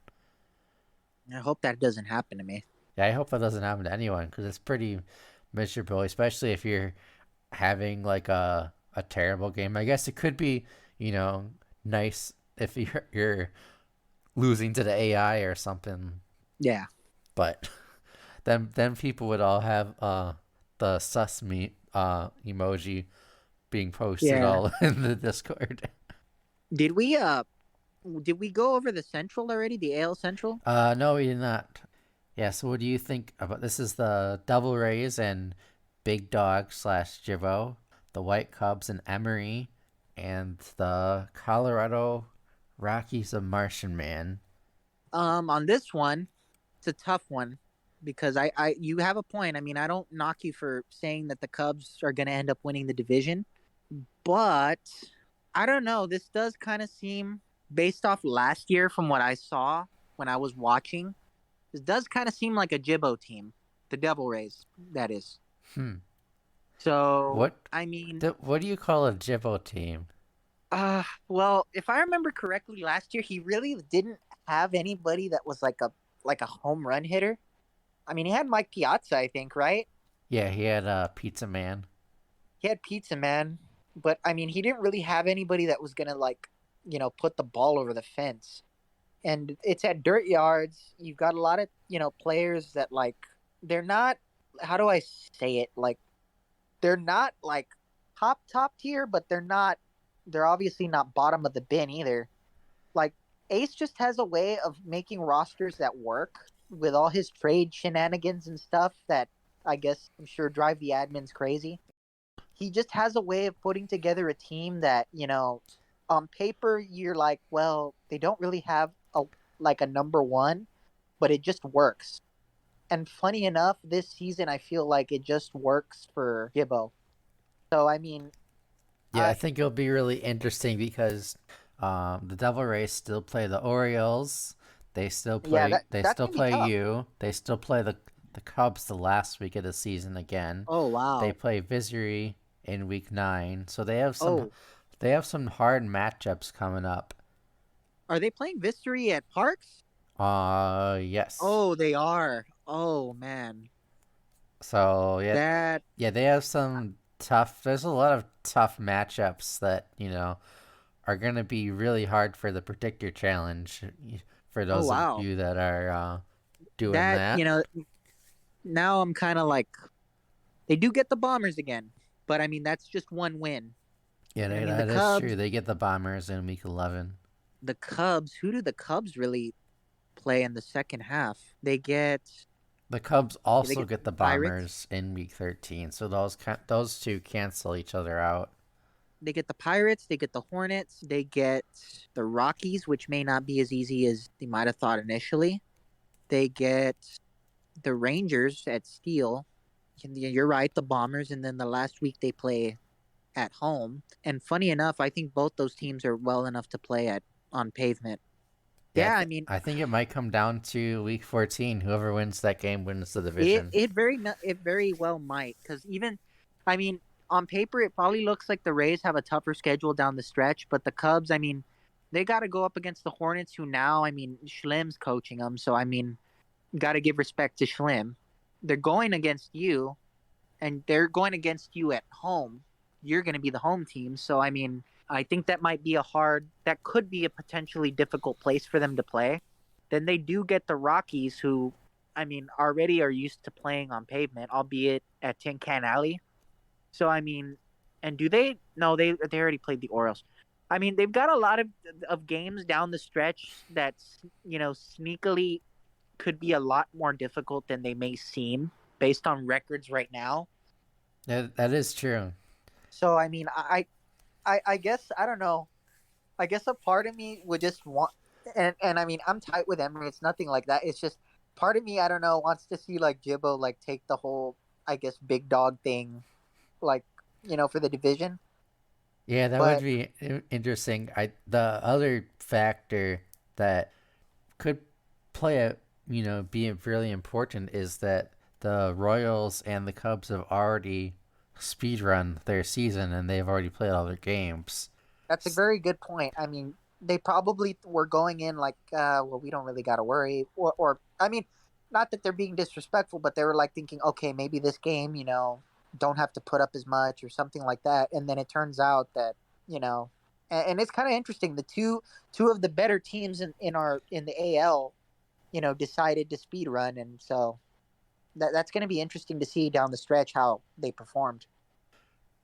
Speaker 2: I hope that doesn't happen to me.
Speaker 1: Yeah, I hope that doesn't happen to anyone because it's pretty miserable, especially if you're having like a terrible game. I guess it could be, you know, nice if you're losing to the AI or something,
Speaker 2: Yeah.
Speaker 1: but then people would all have the sus me emoji being posted
Speaker 2: Yeah.
Speaker 1: all in the Discord.
Speaker 2: Did we go over the Central already? The AL Central?
Speaker 1: No, we did not. Yeah, so what do you think about this? Is the Devil Rays and Big Dog slash Jivo, the White Cubs and Emery, and the Colorado Rockies of Martian Man.
Speaker 2: On this one, it's a tough one because I you have a point. I mean, I don't knock you for saying that the Cubs are going to end up winning the division, but I don't know. This does kind of seem based off last year from what I saw when I was watching. This does kind of seem like a Jibbo team, the Devil Rays, that is.
Speaker 1: Hmm.
Speaker 2: So,
Speaker 1: What
Speaker 2: I mean,
Speaker 1: what do you call a Jivo team?
Speaker 2: well, if I remember correctly, last year he really didn't have anybody that was like a home run hitter. I mean, he had Mike Piazza, I think, right?
Speaker 1: Yeah, he had Pizza Man.
Speaker 2: He had Pizza Man, but I mean, he didn't really have anybody that was gonna like, put the ball over the fence. And it's at dirt yards. You've got a lot of players that like they're not. How do I say it? Like they're not like top tier, but they're not. They're obviously not bottom of the bin either. Like Ace just has a way of making rosters that work with all his trade shenanigans and stuff that I guess I'm sure drive the admins crazy. He just has a way of putting together a team that, on paper you're like, well, they don't really have a number one, but it just works. And funny enough, this season I feel like it just works for Gibbo. So I mean,
Speaker 1: Yeah, I
Speaker 2: I
Speaker 1: think it'll be really interesting because the Devil Rays still play the Orioles. They still
Speaker 2: yeah,
Speaker 1: play.
Speaker 2: that
Speaker 1: They
Speaker 2: that's
Speaker 1: still
Speaker 2: gonna be
Speaker 1: play
Speaker 2: tough.
Speaker 1: you. They still play the Cubs the last week of the season again.
Speaker 2: Oh
Speaker 1: They
Speaker 2: wow.
Speaker 1: play Visery in week 9, so they have some.
Speaker 2: Oh,
Speaker 1: They have some hard matchups coming up.
Speaker 2: are they playing Vistory at Parks?
Speaker 1: Yes.
Speaker 2: Oh, they are. Oh man,
Speaker 1: So yeah,
Speaker 2: that.
Speaker 1: yeah, they have some tough. There's a lot of tough matchups that are gonna be really hard for the predictor challenge. For
Speaker 2: Oh
Speaker 1: those of
Speaker 2: wow,
Speaker 1: you that are doing
Speaker 2: that
Speaker 1: that,
Speaker 2: now I'm kind of like they do get the Bombers again, but I mean that's just one win.
Speaker 1: yeah,
Speaker 2: And I mean
Speaker 1: that is true. They get the Bombers in week 11.
Speaker 2: The Cubs. Who do the Cubs really play in the second half?
Speaker 1: The Cubs
Speaker 2: They
Speaker 1: also
Speaker 2: get
Speaker 1: get the
Speaker 2: the Pirates.
Speaker 1: Bombers in week 13, so those two cancel each other out.
Speaker 2: They get the Pirates. They get the Hornets. They get the Rockies, which may not be as easy as they might have thought initially. They get the Rangers at Steel. You're right, the Bombers, and then the last week they play at home. And funny enough, I think both those teams are well enough to play at on pavement.
Speaker 1: Yeah,
Speaker 2: Yeah, I mean,
Speaker 1: I think it might come down to week 14. Whoever wins that game wins the
Speaker 2: it
Speaker 1: division.
Speaker 2: it very it very well might because even, I mean, on paper it probably looks like the Rays have a tougher schedule down the stretch, but the Cubs, I mean, they got to go up against the Hornets, who now, I mean, Schlem's coaching them, so I mean, got to give respect to Schlem. They're going against you, and they're going against you at home. You're going to be the home team, so I mean, I think that could be a potentially difficult place for them to play. Then they do get the Rockies, who I mean, already are used to playing on pavement, albeit at Tin Can Alley. So I mean, and do they? No, they already played the Orioles. I mean, they've got a lot of games down the stretch that's sneakily could be a lot more difficult than they may seem based on records right now.
Speaker 1: That is true.
Speaker 2: So I mean, I guess I don't know. I guess a part of me would just want, and I mean, I'm tight with Emery. It's nothing like that. It's just part of me, I don't know, wants to see like Jibbo like take the whole, I guess, big dog thing, like for the division.
Speaker 1: Yeah, that would
Speaker 2: But
Speaker 1: be interesting. The other factor that could play a be really important is that the Royals and the Cubs have already speedrun their season and they've already played all their games.
Speaker 2: that's a very good point. I mean, they probably were going in like, well, we don't really got to worry, or I mean, not that they're being disrespectful, but they were like thinking, okay, maybe this game, don't have to put up as much or something like that. And then it turns out that and it's kind of interesting. The two of the better teams in the AL, decided to speed run, and so that's going to be interesting to see down the stretch how they performed.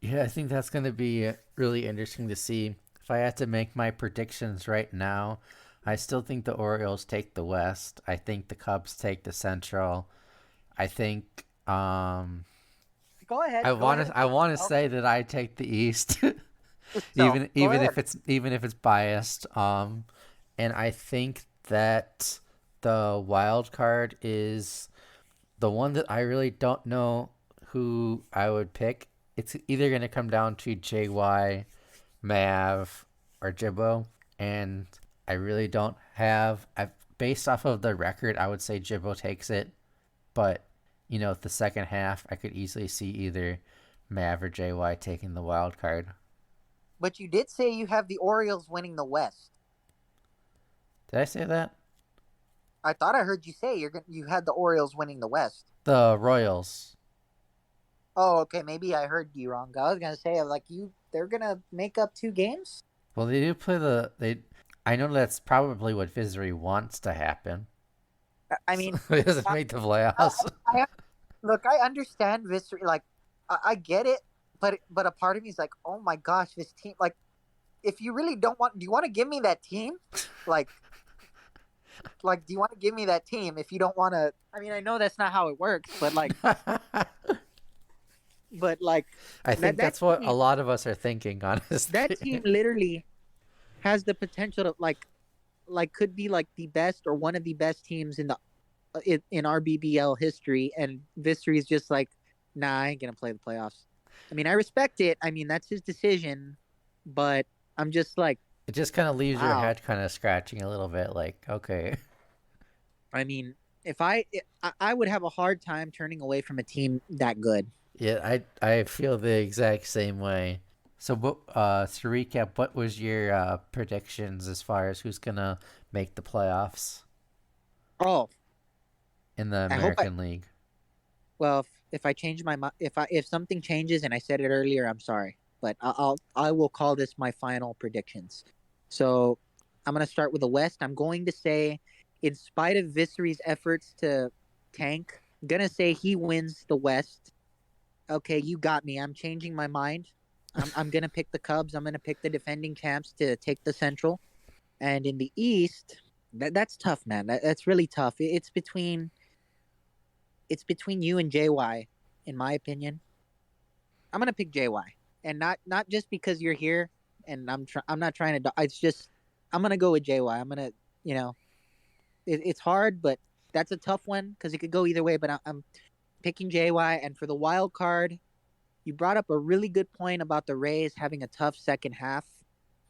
Speaker 1: Yeah, I think that's going to be really interesting to see. If I had to make my predictions right now, I still think the Orioles take the West. I think the Cubs take the Central. I think
Speaker 2: Go ahead,
Speaker 1: I
Speaker 2: go
Speaker 1: want
Speaker 2: ahead.
Speaker 1: to I want to say that I take the East,
Speaker 2: So go
Speaker 1: even
Speaker 2: ahead.
Speaker 1: if it's biased. And I think that the wild card is the one that I really don't know who I would pick. It's either going to come down to JY, Mav, or Jibbo, and I really don't have. Based off of the record, I would say Jibbo takes it, but the second half, I could easily see either Mav or JY taking the wild card.
Speaker 2: But you did say you have the Orioles winning the West.
Speaker 1: Did I say that?
Speaker 2: I thought I heard you say you had the Orioles winning the West.
Speaker 1: The Royals.
Speaker 2: Oh, okay. Maybe I heard you wrong. I was gonna say like they're gonna make up 2 games.
Speaker 1: Well, they do play the they. I know that's probably what Vizri wants to happen.
Speaker 2: I
Speaker 1: So
Speaker 2: mean,
Speaker 1: he doesn't
Speaker 2: I,
Speaker 1: make the
Speaker 2: I,
Speaker 1: playoffs.
Speaker 2: I look. I understand this. Like, I get it, but a part of me is like, oh my gosh, this team. Like, if you really don't want, do you want to give me that team? Like, do you want to give me that team if you don't want to? I mean, I know that's not how it works, but like
Speaker 1: I
Speaker 2: that
Speaker 1: think that's what a
Speaker 2: team,
Speaker 1: lot of us are thinking,
Speaker 2: that
Speaker 1: honestly.
Speaker 2: team literally has the potential to could be like the best or one of the best teams in rBBL history, and Vistry is just like, nah, I ain't gonna play the playoffs. I mean, I respect it. I mean, that's his decision, but I'm just like,
Speaker 1: It just kind of leaves your
Speaker 2: wow.
Speaker 1: head kind of scratching a little bit, like, okay.
Speaker 2: I mean, if I would have a hard time turning away from a team that good.
Speaker 1: Yeah, I feel the exact same way. So, to recap, what was your predictions as far as who's gonna make the playoffs
Speaker 2: Oh,
Speaker 1: in the
Speaker 2: I hope I.
Speaker 1: American League?
Speaker 2: Well, if I change my mind, if something changes, and I said it earlier, I'm sorry, but I will call this my final predictions. So I'm gonna start with the West. I'm going to say, in spite of Visery's efforts to tank, I'm gonna say he wins the West. Okay, you got me. I'm changing my mind. I'm gonna pick the Cubs. I'm gonna pick the defending champs to take the Central. And in the East, that's tough, man. That's really tough. It's between you and JY, in my opinion. I'm gonna pick JY, and not just because you're here, and I'm not trying to. It's just I'm gonna go with JY. I'm gonna, you know, it's hard, but that's a tough one because it could go either way. But I'm picking JY, and for the wild card, you brought up a really good point about the Rays having a tough second half.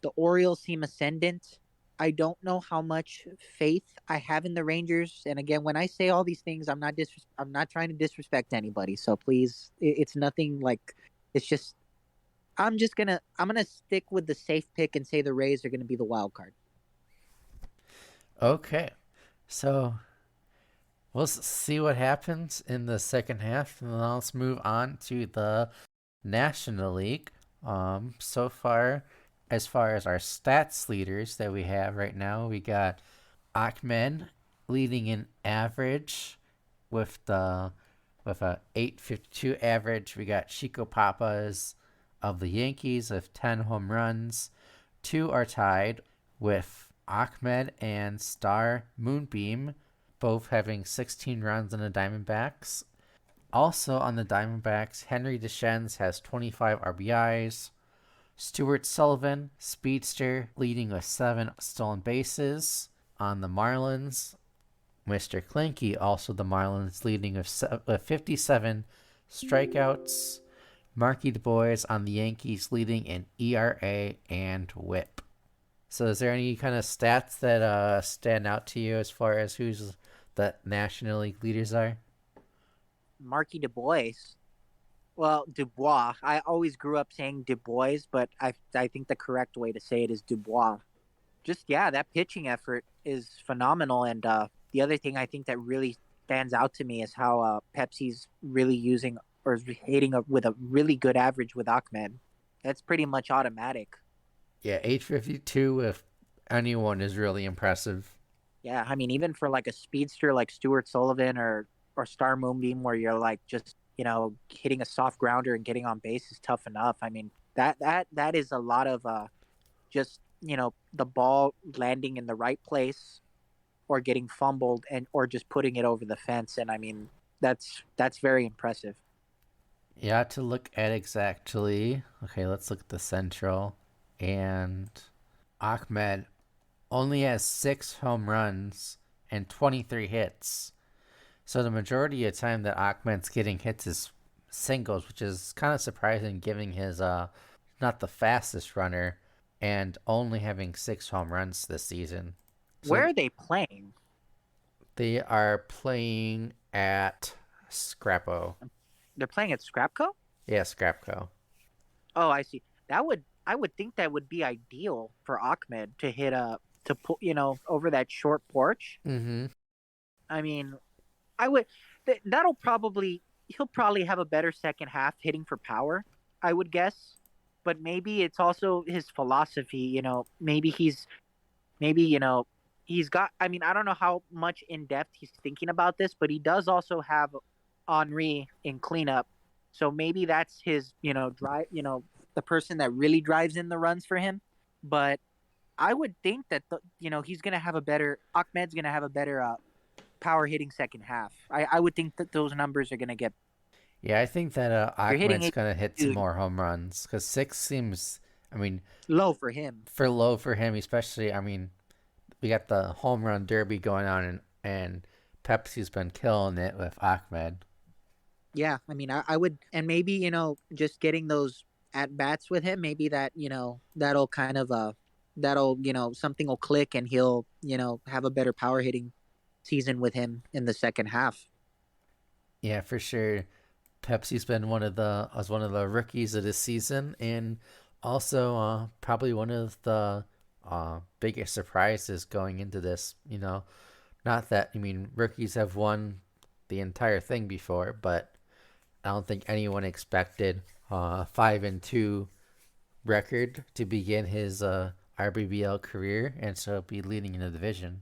Speaker 2: The Orioles seem ascendant. I don't know how much faith I have in the Rangers. And again, when I say all these things, I'm not trying to disrespect anybody. So please, it's nothing like it's just I'm gonna stick with the safe pick and say the Rays are gonna be the wild card.
Speaker 1: Okay, so we'll see what happens in the second half, and then let's move on to the National League. So far, as far as our stats leaders that we have right now, we got Ahmed leading in average with a 852 average. We got Chico Papas of the Yankees with 10 home runs. Two are tied with Ahmed and Star Moonbeam, both having 16 runs on the Diamondbacks. Also on the Diamondbacks, Henry Deschennes has 25 RBIs. Stuart Sullivan, speedster, leading with 7 stolen bases. On the Marlins, Mr. Clinky, also the Marlins, leading with 57 strikeouts. Marky Du Bois on the Yankees, leading in ERA and WHIP. So, is there any kind of stats that stand out to you as far as who's the National League leaders are?
Speaker 2: Marky Du Bois. Well, Dubois. I always grew up saying Du Bois, but I think the correct way to say it is Dubois. Just yeah, that pitching effort is phenomenal. And the other thing I think that really stands out to me is how Pepsi's really using or hitting with a really good average with Ahmed. That's pretty much automatic.
Speaker 1: Yeah, 852 with anyone is really impressive.
Speaker 2: Yeah, I mean, even for like a speedster like Stuart Sullivan or Star Moonbeam, where you're like just hitting a soft grounder and getting on base is tough enough. I mean, that is a lot of just the ball landing in the right place or getting fumbled and or just putting it over the fence. And I mean, that's very impressive.
Speaker 1: Yeah, to look at exactly. Okay, let's look at the Central. And Ahmed only has 6 home runs and 23 hits. So the majority of the time that Ahmed's getting hits is singles, which is kind of surprising given his not the fastest runner and only having 6 home runs this season.
Speaker 2: Where
Speaker 1: So
Speaker 2: are they playing?
Speaker 1: they are playing at Scrappo.
Speaker 2: They're playing at Scrapco?
Speaker 1: Yeah, Scrapco.
Speaker 2: Oh, I see. I would think that would be ideal for Ahmed to hit a to put over that short porch.
Speaker 1: Mm-hmm.
Speaker 2: I mean, I would that'll probably he'll probably have a better second half hitting for power, I would guess. But maybe it's also his philosophy, maybe he's got I mean, I don't know how much in depth he's thinking about this, but he does also have Henri in cleanup. So maybe that's his, drive, the person that really drives in the runs for him. But I would think that he's going to have a better Ahmed's going to have a better power hitting second half. I would think that those numbers are going to get.
Speaker 1: Yeah, I think that
Speaker 2: You're hitting
Speaker 1: Ahmed's
Speaker 2: it,
Speaker 1: gonna hit some
Speaker 2: dude,
Speaker 1: more home runs because 6 seems. I mean,
Speaker 2: low for him.
Speaker 1: for low for him, especially. I mean, we got the home run derby going on, and Pepsi's been killing it with Ahmed.
Speaker 2: Yeah, I mean, I would, and maybe just getting those at bats with him, maybe that that'll kind of that'll something will click and he'll have a better power hitting season with him in the second half.
Speaker 1: Yeah, for sure. Pepsi's been one of the rookies of this season, and also probably one of the biggest surprises going into this. Not that I mean rookies have won the entire thing before, but I don't think anyone expected 5-2 record to begin his rBBL career, and so be leading in the division.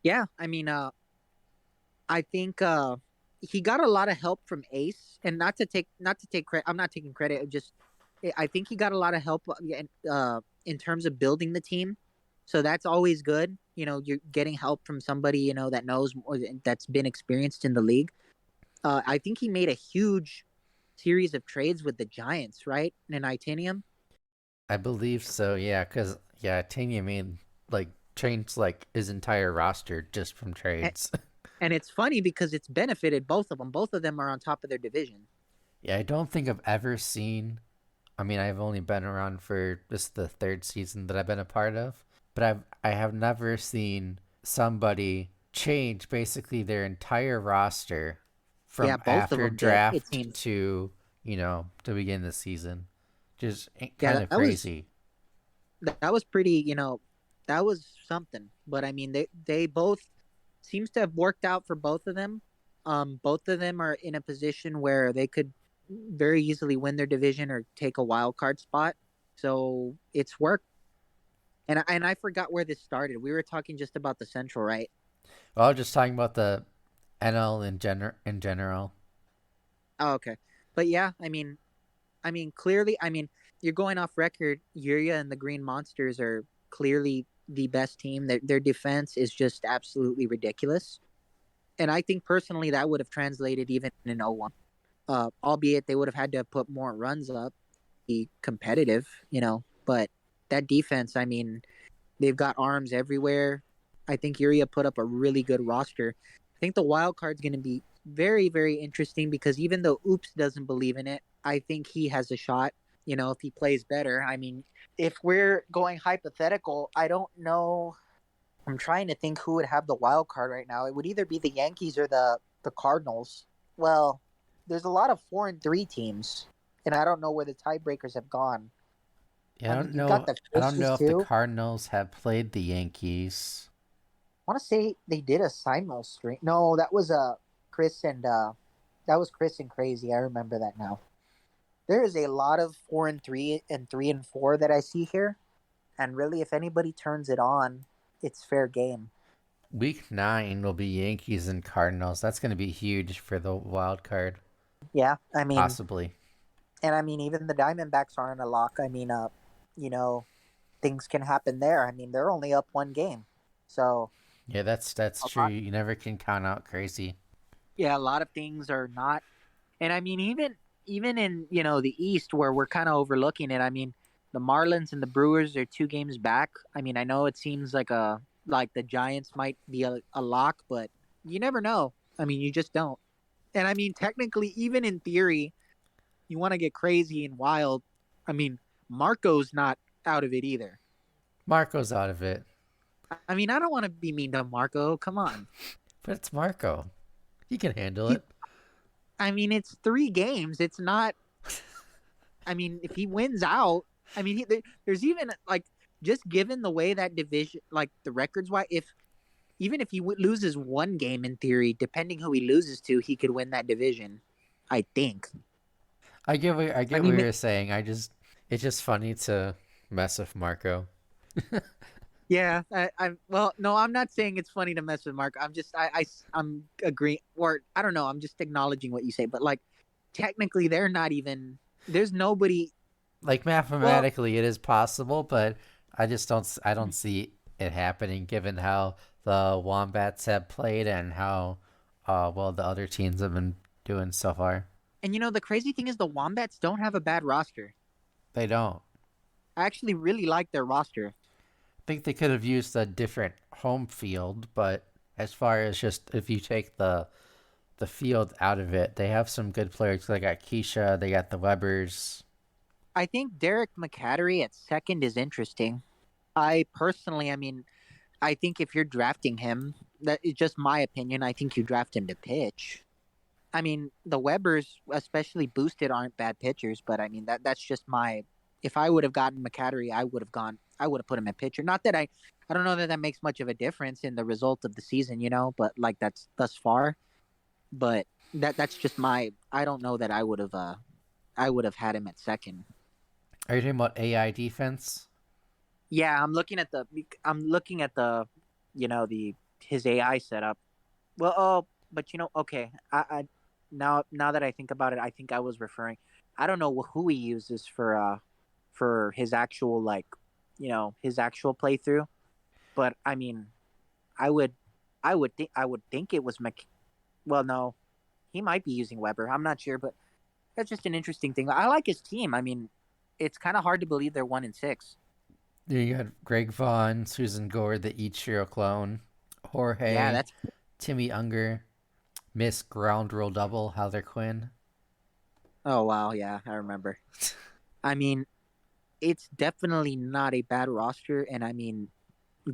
Speaker 2: Yeah, I mean, I think he got a lot of help from Ace, and not to take credit. I'm not taking credit. Just I think he got a lot of help in terms of building the team. So that's always good. You're getting help from somebody that knows more, that's been experienced in the league. I think he made a huge series of trades with the Giants, right? In Itanium.
Speaker 1: I believe so. Yeah, because yeah, Tanya made like changed like his entire roster just from
Speaker 2: And,
Speaker 1: trades.
Speaker 2: and it's funny because it's benefited both of them. Both of them are on top of their division.
Speaker 1: Yeah, I don't think I've ever seen. I mean, I've only been around for this the third season that I've been a part of, but I have never seen somebody change basically their entire roster
Speaker 2: Yeah,
Speaker 1: from
Speaker 2: both of
Speaker 1: after
Speaker 2: them did. It
Speaker 1: draft
Speaker 2: seems.
Speaker 1: to to begin the season. Just
Speaker 2: Yeah,
Speaker 1: kind of crazy.
Speaker 2: that was pretty. That was something. But I mean, they both seems to have worked out for both of them. Both of them are in a position where they could very easily win their division or take a wild card spot. So it's worked. And I forgot where this started. We were talking just about the Central, right?
Speaker 1: Well, I was just talking about the NL in general.
Speaker 2: Oh, okay. But yeah, clearly, you're going off record. Yuria and the Green Monsters are clearly the best team. Their defense is just absolutely ridiculous. And I think personally that would have translated even in 0-1. Albeit they would have had to put more runs up, be competitive, But that defense, they've got arms everywhere. I think Yuria put up a really good roster. I think the wild card's going to be very, very interesting because even though Oops doesn't believe in it, I think he has a shot. If he plays better. If we're going hypothetical, I don't know. I'm trying to think who would have the wild card right now. It would either be the Yankees or the Cardinals. Well, there's a lot of 4-3 teams, and I don't know where the tiebreakers have gone.
Speaker 1: Yeah,
Speaker 2: You've got the
Speaker 1: I don't
Speaker 2: Fishes
Speaker 1: know if the
Speaker 2: too.
Speaker 1: Cardinals have played the Yankees.
Speaker 2: I want to say they did a simul stream. No, that was Chris and that was Chris and Crazy. I remember that now. There is a lot of 4-3 and 3-4 that I see here, and really, if anybody turns it on, it's fair game.
Speaker 1: Week 9 will be Yankees and Cardinals. That's going to be huge for the wild card,
Speaker 2: Yeah,
Speaker 1: possibly.
Speaker 2: and even the Diamondbacks aren't a lock. You know, things can happen there. They're only up one game, so
Speaker 1: Yeah, that's
Speaker 2: a
Speaker 1: true.
Speaker 2: lot.
Speaker 1: You never can count out crazy.
Speaker 2: Yeah, a lot of things are not. And even in the East where we're kind of overlooking it. The Marlins and the Brewers are 2 games back. I know it seems like the Giants might be a lock, but you never know. You just don't. And technically, even in theory, you want to get crazy and wild. I mean, Marco's not out of it either.
Speaker 1: Marco's out of it,
Speaker 2: I don't want to be mean to Marco. Come on.
Speaker 1: but it's Marco. He can handle
Speaker 2: He,
Speaker 1: it.
Speaker 2: it's 3 games. It's not. If he wins out, there's even like just given the way that division, like the records, why if even if he loses one game in theory, depending who he loses to, he could win that division. I think.
Speaker 1: I
Speaker 2: I
Speaker 1: get what
Speaker 2: mean,
Speaker 1: you're saying. It's just funny to mess with Marco.
Speaker 2: yeah. Well, no, I'm not saying it's funny to mess with Mark. I'm agreeing, or I don't know. I'm just acknowledging what you say, but like technically, they're not even. There's nobody.
Speaker 1: Like
Speaker 2: Well,
Speaker 1: mathematically, it is possible, but I don't see it happening given how the Wombats have played and how well the other teams have been doing so far.
Speaker 2: and the crazy thing is the Wombats don't have a bad roster.
Speaker 1: They don't.
Speaker 2: I actually really like their roster.
Speaker 1: I think they could have used a different home field, but as far as just if you take the field out of it, they have some good players. They got Keisha, they got the Webbers.
Speaker 2: I think Derek McCattery at second is interesting. I personally, I think if you're drafting him, that is just my opinion. I think you draft him to pitch. The Webbers, especially boosted, aren't bad pitchers, but that's just my. If I would have gotten McCattery, I would have gone. I would have put him at pitcher. Not that I don't know that that makes much of a difference in the result of the season, but like that's thus far. But that's just my. I don't know that I would have. I would have had him at second.
Speaker 1: Are you talking about AI defense?
Speaker 2: Yeah, I'm looking at the. I'm looking at the. The his AI setup. Well, oh, but okay. Now that I think about it, I think I was referring. I don't know who he uses for his actual his actual playthrough, but I would I would think it was Mc. Well, no, he might be using Weber. I'm not sure, but that's just an interesting thing. I like his team. It's kind of hard to believe they're 1-6.
Speaker 1: You got Greg Vaughn, Susan Gore, the Ichiro clone,
Speaker 2: Yeah,
Speaker 1: Jorge,
Speaker 2: that's.
Speaker 1: Timmy Unger, Miss Ground Rule Double, Heather Quinn.
Speaker 2: Oh wow, yeah, I remember. I mean, it's definitely not a bad roster, and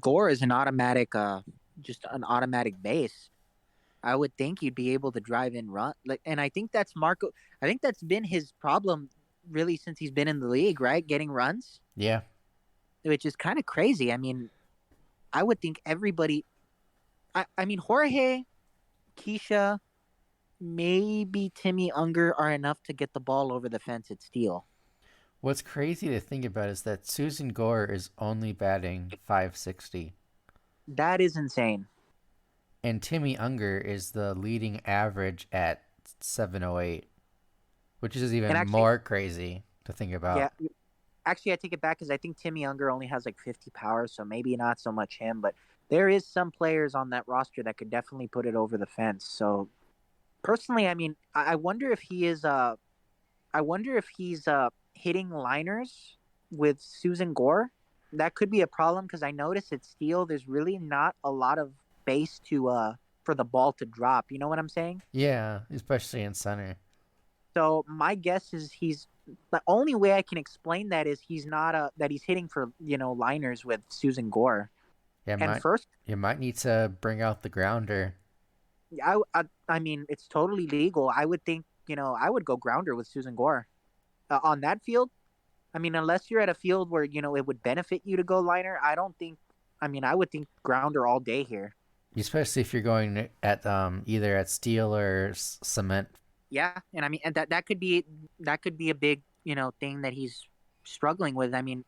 Speaker 2: Gore is an automatic, just an automatic base. I would think you'd be able to drive in run, like, and I think that's Marco. I think that's been his problem really since he's been in the league, right? Getting runs,
Speaker 1: Yeah.
Speaker 2: which is kind of crazy. I would think everybody. Jorge, Keisha, maybe Timmy Unger are enough to get the ball over the fence at Steele.
Speaker 1: What's crazy to think about is that Susan Gore is only batting 560.
Speaker 2: That is insane.
Speaker 1: And Timmy Unger is the leading average at 708, which is
Speaker 2: And
Speaker 1: even
Speaker 2: actually,
Speaker 1: more crazy to think
Speaker 2: yeah,
Speaker 1: about.
Speaker 2: actually, I take it back because I think Timmy Unger only has like 50 power, so maybe not so much him. But there is some players on that roster that could definitely put it over the fence. So personally, I mean, I wonder if he is. I wonder if he's hitting liners with Susan Gore. That could be a problem because I noticed at Steel, there's really not a lot of base to for the ball to drop. You know what I'm saying?
Speaker 1: Yeah, especially in center.
Speaker 2: So my guess is he's the only way I can explain that is he's not that he's hitting for liners with Susan Gore.
Speaker 1: Yeah,
Speaker 2: And
Speaker 1: might
Speaker 2: first,
Speaker 1: you might need to bring out the grounder.
Speaker 2: I mean it's totally legal. I would think I would go grounder with Susan Gore on that field. I mean, unless you're at a field where it would benefit you to go liner, I don't think. I mean, I would think grounder all day here.
Speaker 1: Especially if you're going at either at steel or cement.
Speaker 2: Yeah, and I mean, and that could be a big thing that he's struggling with. I mean,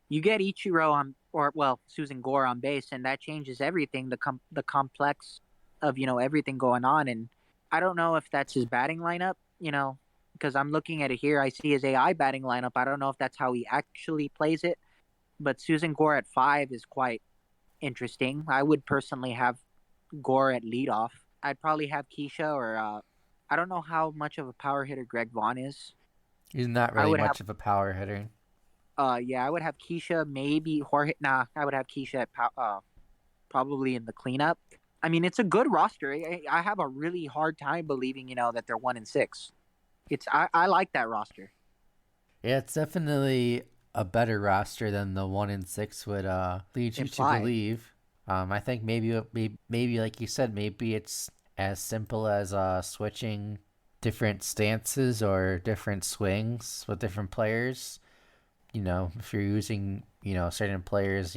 Speaker 2: you get Ichiro on, or well, Susan Gore on base, and that changes everything. The complex of everything going on, and I don't know if that's his batting lineup. Because I'm looking at it here, I see his AI batting lineup. I don't know if that's how he actually plays it, but Susan Gore at 5 is quite interesting. I would personally have Gore at leadoff. I'd probably have Keisha or I don't know how much of a power hitter Greg Vaughn is.
Speaker 1: He's not
Speaker 2: I
Speaker 1: really
Speaker 2: would have
Speaker 1: much of a power hitter.
Speaker 2: yeah, I would have Keisha, maybe Jorge. Nah, I would have Keisha at probably in the cleanup. I mean, it's a good roster. I have a really hard time believing that they're 1-6. I like that roster.
Speaker 1: Yeah, it's definitely a better roster than the 1-6 would lead you to
Speaker 2: Imply.
Speaker 1: believe. I think maybe like you said, maybe it's as simple as switching different stances or different swings with different players. If you're using certain players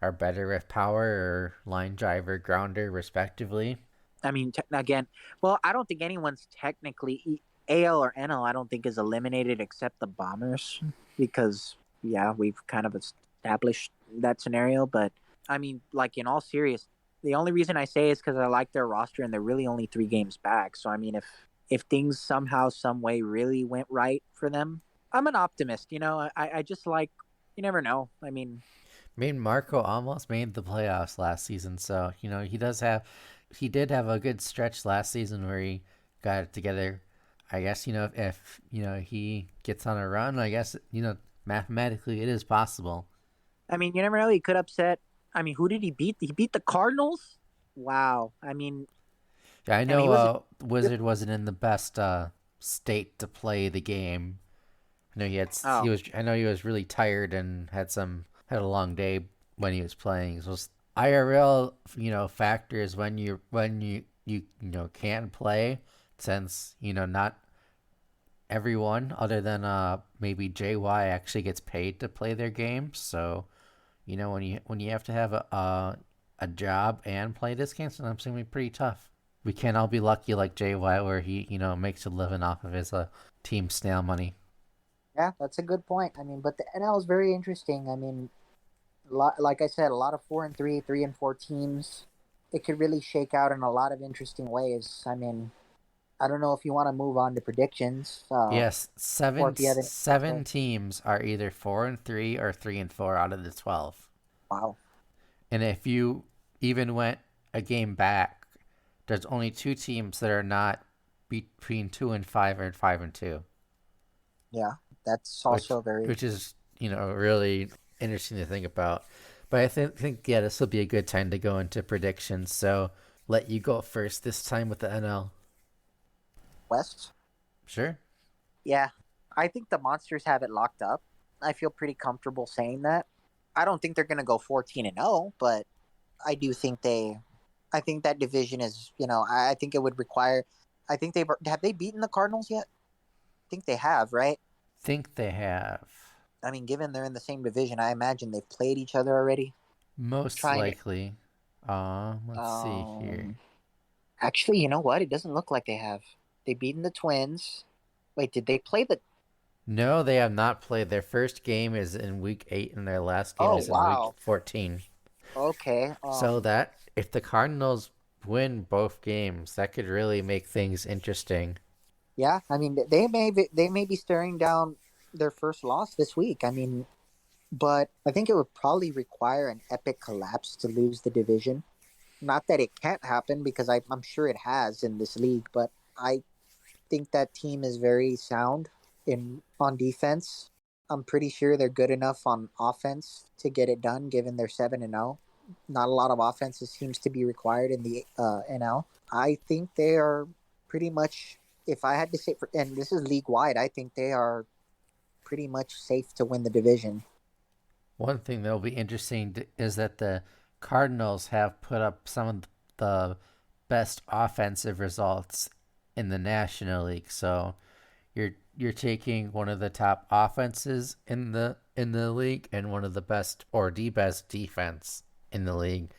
Speaker 1: are better with power or line driver, grounder, respectively.
Speaker 2: I mean, again, well, I don't think anyone's technically AL or NL. I don't think is eliminated except the Bombers because yeah, we've kind of established that scenario. But I mean, like in all serious, the only reason I say is because I like their roster and they're really only 3 games back. So I mean, if things somehow, some way really went right for them, I'm an optimist. I just like you never know. I mean,
Speaker 1: I mean, Marco almost made the playoffs last season, so he did have a good stretch last season where he got it together. I guess if he gets on a run, I guess mathematically it is possible.
Speaker 2: I mean, you never know. He could upset. I mean, who did he beat? He beat the Cardinals. Wow. I mean,
Speaker 1: Yeah, I
Speaker 2: and he
Speaker 1: know.
Speaker 2: was.
Speaker 1: Wizard wasn't in the best state to play the game. I know he
Speaker 2: Oh,
Speaker 1: was. I know he was really tired and had a long day when he was playing. So IRL, factors when you can play, since not everyone other than maybe JY actually gets paid to play their games. So when you have to have a job and play this game, sometimes it's gonna be pretty tough. We can't all be lucky like JY where he makes a living off of his team snail money.
Speaker 2: yeah, that's a good point. I mean, but the NL is very interesting. I mean, like I said, a lot of 4-3, 3-4 teams. It could really shake out in a lot of interesting ways. I mean, I don't know if you want to move on to predictions,
Speaker 1: Yes,
Speaker 2: or
Speaker 1: seven
Speaker 2: if you have any.
Speaker 1: seven teams are either 4-3 or 3-4 out of the 12.
Speaker 2: Wow.
Speaker 1: And if you even went a game back, there's only two teams that are not between 2-5 or 5-2,
Speaker 2: Yeah, that's
Speaker 1: which
Speaker 2: also very.
Speaker 1: which is really interesting to think about. But I think yeah, this will be a good time to go into predictions. So let you go first this time with the NL.
Speaker 2: West.
Speaker 1: Sure.
Speaker 2: Yeah, I think the Monsters have it locked up. I feel pretty comfortable saying that. I don't think they're going to go 14-0, but I do think they. I think that division is. I think it would require. I think they've have they beaten the Cardinals yet? I think they have, right?
Speaker 1: Think they have.
Speaker 2: I mean, given they're in the same division, I imagine they've played each other already.
Speaker 1: Most
Speaker 2: Trying to.
Speaker 1: likely. Let's see here.
Speaker 2: Um, Actually, you know what? It doesn't look like they have. They beaten the Twins. Wait, did they play the?
Speaker 1: No, they have not played. Their first game is in week 8 and their last game
Speaker 2: Oh
Speaker 1: is in week
Speaker 2: wow.
Speaker 1: 14.
Speaker 2: Okay.
Speaker 1: So that if the Cardinals win both games, that could really make things interesting.
Speaker 2: Yeah, I mean they may be staring down their first loss this week. I mean, but I think it would probably require an epic collapse to lose the division. Not that it can't happen because I'm sure it has in this league, but I think that team is very sound in on defense. I'm pretty sure they're good enough on offense to get it done, given they're 7-0. Not a lot of offense seems to be required in the NL. I think they are pretty much. If I had to say, and this is league wide, I think they are pretty much safe to win the division.
Speaker 1: One thing that'll be interesting is that the Cardinals have put up some of the best offensive results in the National League. So you're taking one of the top offenses in the league and one of the best or the best defense in the league.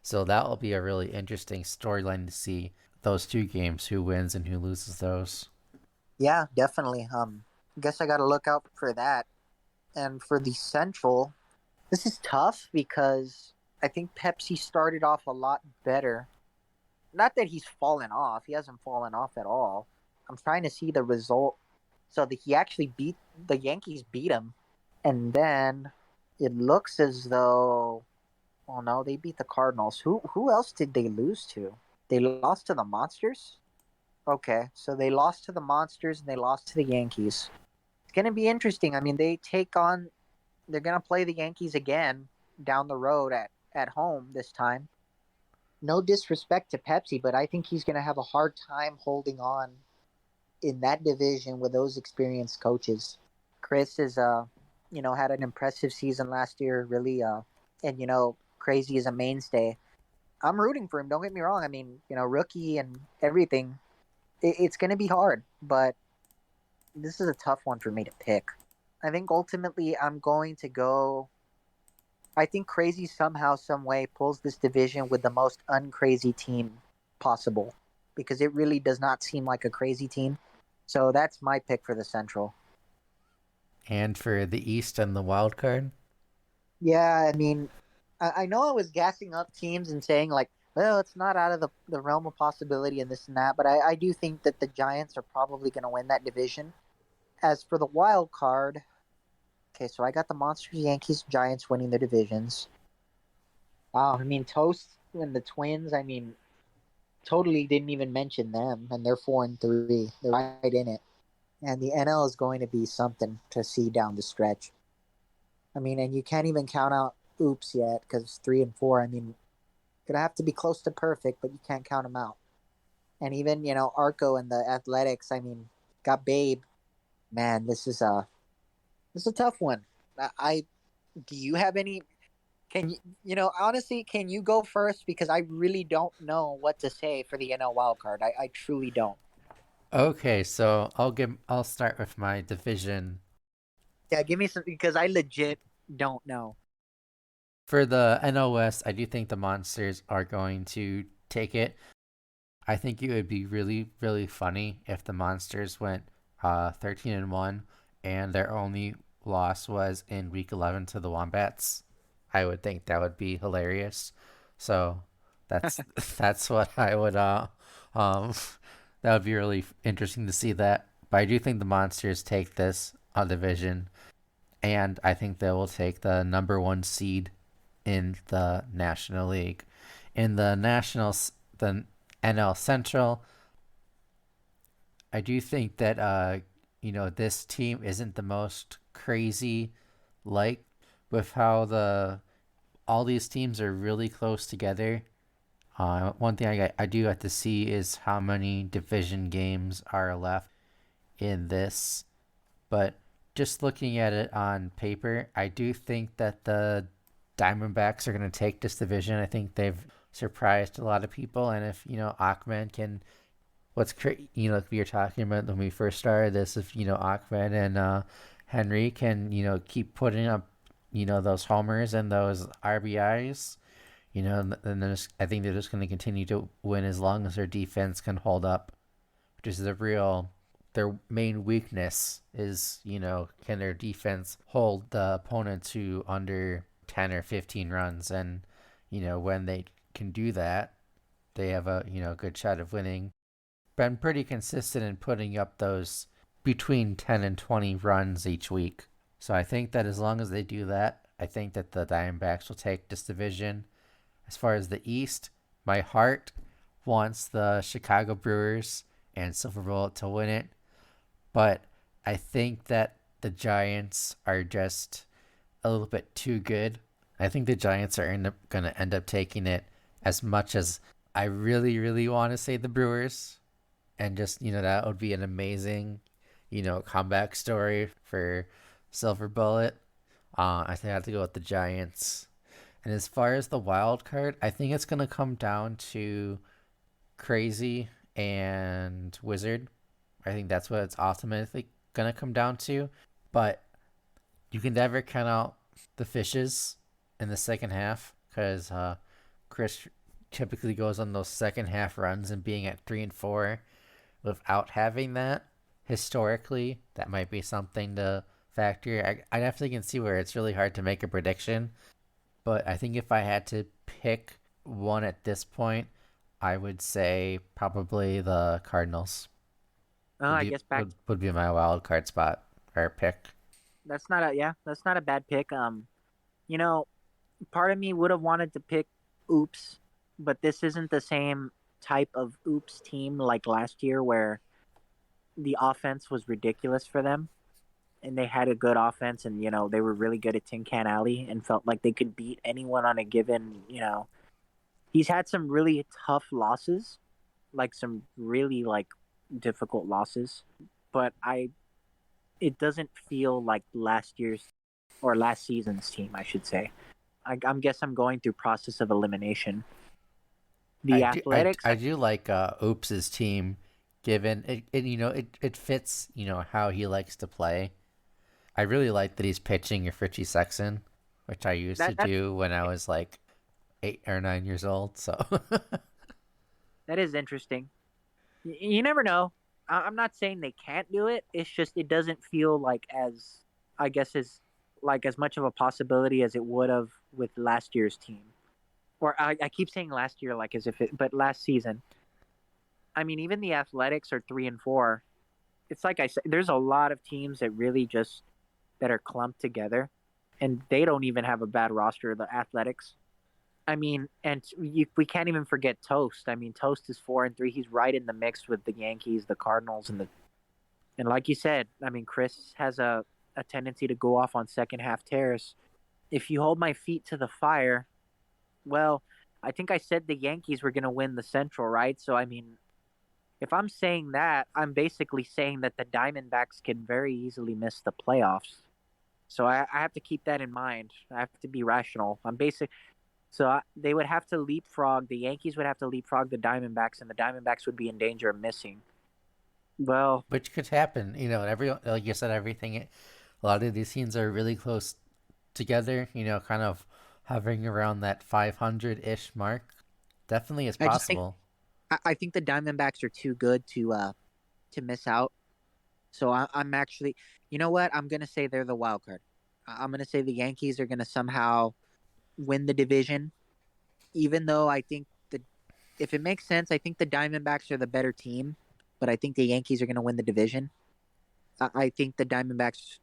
Speaker 1: So that will be a really interesting storyline to see those two games, who wins and who loses those.
Speaker 2: Yeah, definitely. Guess I got to look out for that. And for the Central, this is tough because I think Pepsi started off a lot better. Not that he's fallen off; he hasn't fallen off at all. I'm trying to see the result. So that he actually beat the Yankees, beat him, and then it looks as though, oh no, they beat the Cardinals. Who else did they lose to? They lost to the Monsters. Okay, so they lost to the Monsters and they lost to the Yankees. It's gonna be interesting. I mean, they're gonna play the Yankees again down the road at home this time. No disrespect to Pepsi, but I think he's gonna have a hard time holding on in that division with those experienced coaches. Chris is had an impressive season last year, really and crazy is a mainstay. I'm rooting for him, don't get me wrong. I mean, rookie and everything. It's going to be hard, but this is a tough one for me to pick. I think ultimately I'm going to go. I think Crazy somehow, some way pulls this division with the most uncrazy team possible because it really does not seem like a crazy team. So that's my pick for the Central.
Speaker 1: And for the East and the wild card,
Speaker 2: Yeah, I mean, I know I was gassing up teams and saying like, well, it's not out of the realm of possibility and this and that, but I do think that the Giants are probably going to win that division. As for the wild card, okay, so I got the Monsters, Yankees, Giants winning the divisions. Wow, I mean, Toast and the Twins, I mean, totally didn't even mention them, and they're 4-3. They're right in it. And the NL is going to be something to see down the stretch. I mean, and you can't even count out Oops yet because 3-4. I mean, gonna have to be close to perfect, but you can't count them out. And even Arco and the Athletics. I mean, got Babe. Man, this is a tough one. I do you have any? Can honestly, can you go first because I really don't know what to say for the NL wildcard. I truly don't.
Speaker 1: okay, so I'll start with my division.
Speaker 2: Yeah, give me some because I legit don't know.
Speaker 1: For the NL West, I do think the Monsters are going to take it. I think it would be really, really funny if the Monsters went 13-1 and their only loss was in week 11 to the Wombats. I would think that would be hilarious. So that's that's what I would um that would be really interesting to see that. But I do think the Monsters take this division, and I think they will take the number one seed in the National League. In the NL Central, I do think that this team isn't the most crazy, like with how the all these teams are really close together. One thing I do have to see is how many division games are left in this. But just looking at it on paper, I do think that the Diamondbacks are going to take this division. I think they've surprised a lot of people, and if Ahmed can, like we were talking about when we first started this, if Ahmed and Henry can keep putting up those homers and those RBIs, then I think they're just going to continue to win as long as their defense can hold up, which is their main weakness is, can their defense hold the opponent to under 10 or 15 runs? And, when they can do that, they have a good shot of winning. Been pretty consistent in putting up those between 10 and 20 runs each week. So I think that as long as they do that, I think that the Diamondbacks will take this division. As far as the East, my heart wants the Chicago Brewers and Silver Bullet to win it, but I think that the Giants are just a little bit too good. I think the Giants are going to end up taking it, as much as I really, really want to say the Brewers. And just, that would be an amazing, comeback story for Silver Bullet. I think I have to go with the Giants. And as far as the wild card, I think it's going to come down to Crazy and Wizard. I think that's what it's ultimately going to come down to. But you can never count out the Fishes in the second half, because Chris typically goes on those second half runs, and being at 3-4 without having that historically, that might be something to factor. I definitely can see where it's really hard to make a prediction, but I think if I had to pick one at this point, I would say probably the Cardinals would
Speaker 2: I
Speaker 1: be
Speaker 2: guess back.
Speaker 1: would be my wild card spot or pick.
Speaker 2: That's not a bad pick. You know, part of me would have wanted to pick Oops, but this isn't the same type of Oops team like last year where the offense was ridiculous for them and they had a good offense, and they were really good at Tin Can Alley and felt like they could beat anyone on a given. He's had some really tough losses, like some really like difficult losses, but it doesn't feel like last year's or last season's team, I should say. I'm guess I'm going through process of elimination.
Speaker 1: I
Speaker 2: The
Speaker 1: do I,
Speaker 2: Athletics,
Speaker 1: I do like Oops's team, given it fits how he likes to play. I really like that he's pitching your Richie Sexton, which I used to
Speaker 2: that
Speaker 1: do when I was like 8 or 9 years old. So
Speaker 2: that is interesting. You never know. I'm not saying they can't do it. It's just it doesn't feel like as I guess as much of a possibility as it would have with last year's team. Or I keep saying last year like as if it, but last season. I mean, even the Athletics are 3-4. It's like I said, there's a lot of teams that really just that are clumped together, and they don't even have a bad roster. The Athletics. I mean, and we can't even forget Toast. I mean, Toast is 4-3. He's right in the mix with the Yankees, the Cardinals, and like you said, I mean, Chris has a tendency to go off on second half tears. If you hold my feet to the fire, well, I think I said the Yankees were going to win the Central, right? So I mean, if I'm saying that, I'm basically saying that the Diamondbacks can very easily miss the playoffs. So I have to keep that in mind. I have to be rational. They would have to leapfrog. The Yankees would have to leapfrog the Diamondbacks, and the Diamondbacks would be in danger of missing. Well,
Speaker 1: which could happen. Like you said, everything. A lot of these teams are really close together. Kind of hovering around that 500-ish mark. Definitely is
Speaker 2: I just think
Speaker 1: possible.
Speaker 2: I think the Diamondbacks are too good to miss out. So I'm actually, you know what? I'm gonna say they're the wild card. I'm gonna say the Yankees are gonna somehow win the division, even though I think if it makes sense, I think the Diamondbacks are the better team, but I think the Yankees are gonna win the division. I think the Diamondbacks.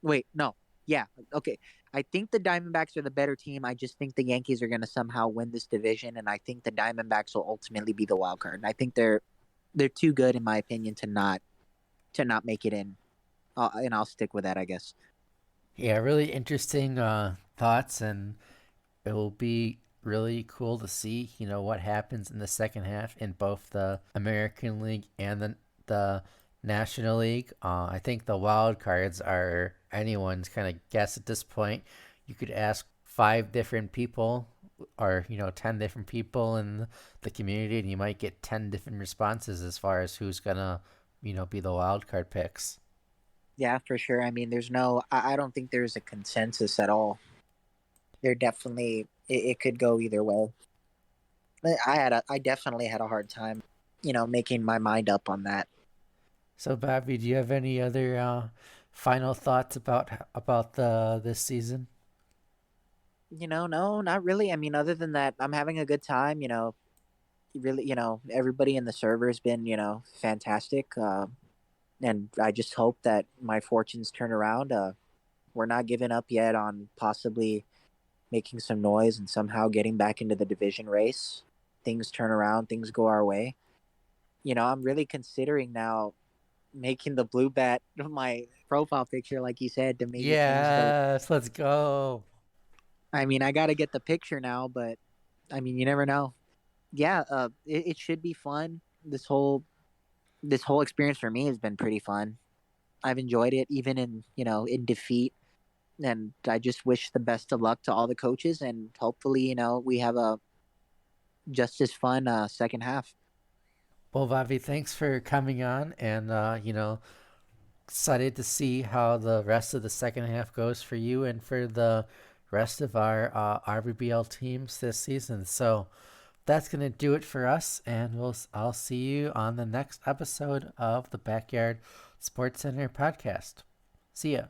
Speaker 2: Wait, no, yeah, okay. I think the Diamondbacks are the better team. I just think the Yankees are gonna somehow win this division, and I think the Diamondbacks will ultimately be the wild card. And I think they're too good, in my opinion, to not make it in. And I'll stick with that, I guess.
Speaker 1: Yeah, really interesting thoughts, and it will be really cool to see, what happens in the second half in both the American League and the National League. I think the wild cards are anyone's kind of guess at this point. You could ask 5 different people, or 10 different people in the community, and you might get 10 different responses as far as who's gonna be the wild card picks.
Speaker 2: Yeah, for sure. I mean, I don't think there's a consensus at all. There definitely, it could go either way. I definitely had a hard time, making my mind up on that.
Speaker 1: So, Bobby, do you have any other final thoughts about the this season?
Speaker 2: No, not really. I mean, other than that, I'm having a good time. really, everybody in the server has been, fantastic. And I just hope that my fortunes turn around. We're not giving up yet on possibly making some noise and somehow getting back into the division race. Things turn around, things go our way. I'm really considering now making the blue bat my profile picture, like you said, to maybe change the.
Speaker 1: Yes, let's go.
Speaker 2: I mean, I got to get the picture now, but I mean, you never know. Yeah, it should be fun. This whole experience for me has been pretty fun. I've enjoyed it, even in defeat. And I just wish the best of luck to all the coaches, and hopefully, we have a just as fun second half.
Speaker 1: Well, Bobby, thanks for coming on, and excited to see how the rest of the second half goes for you and for the rest of our rBBL teams this season. So that's gonna do it for us, and I'll see you on the next episode of the Backyard Sports Center podcast. See ya.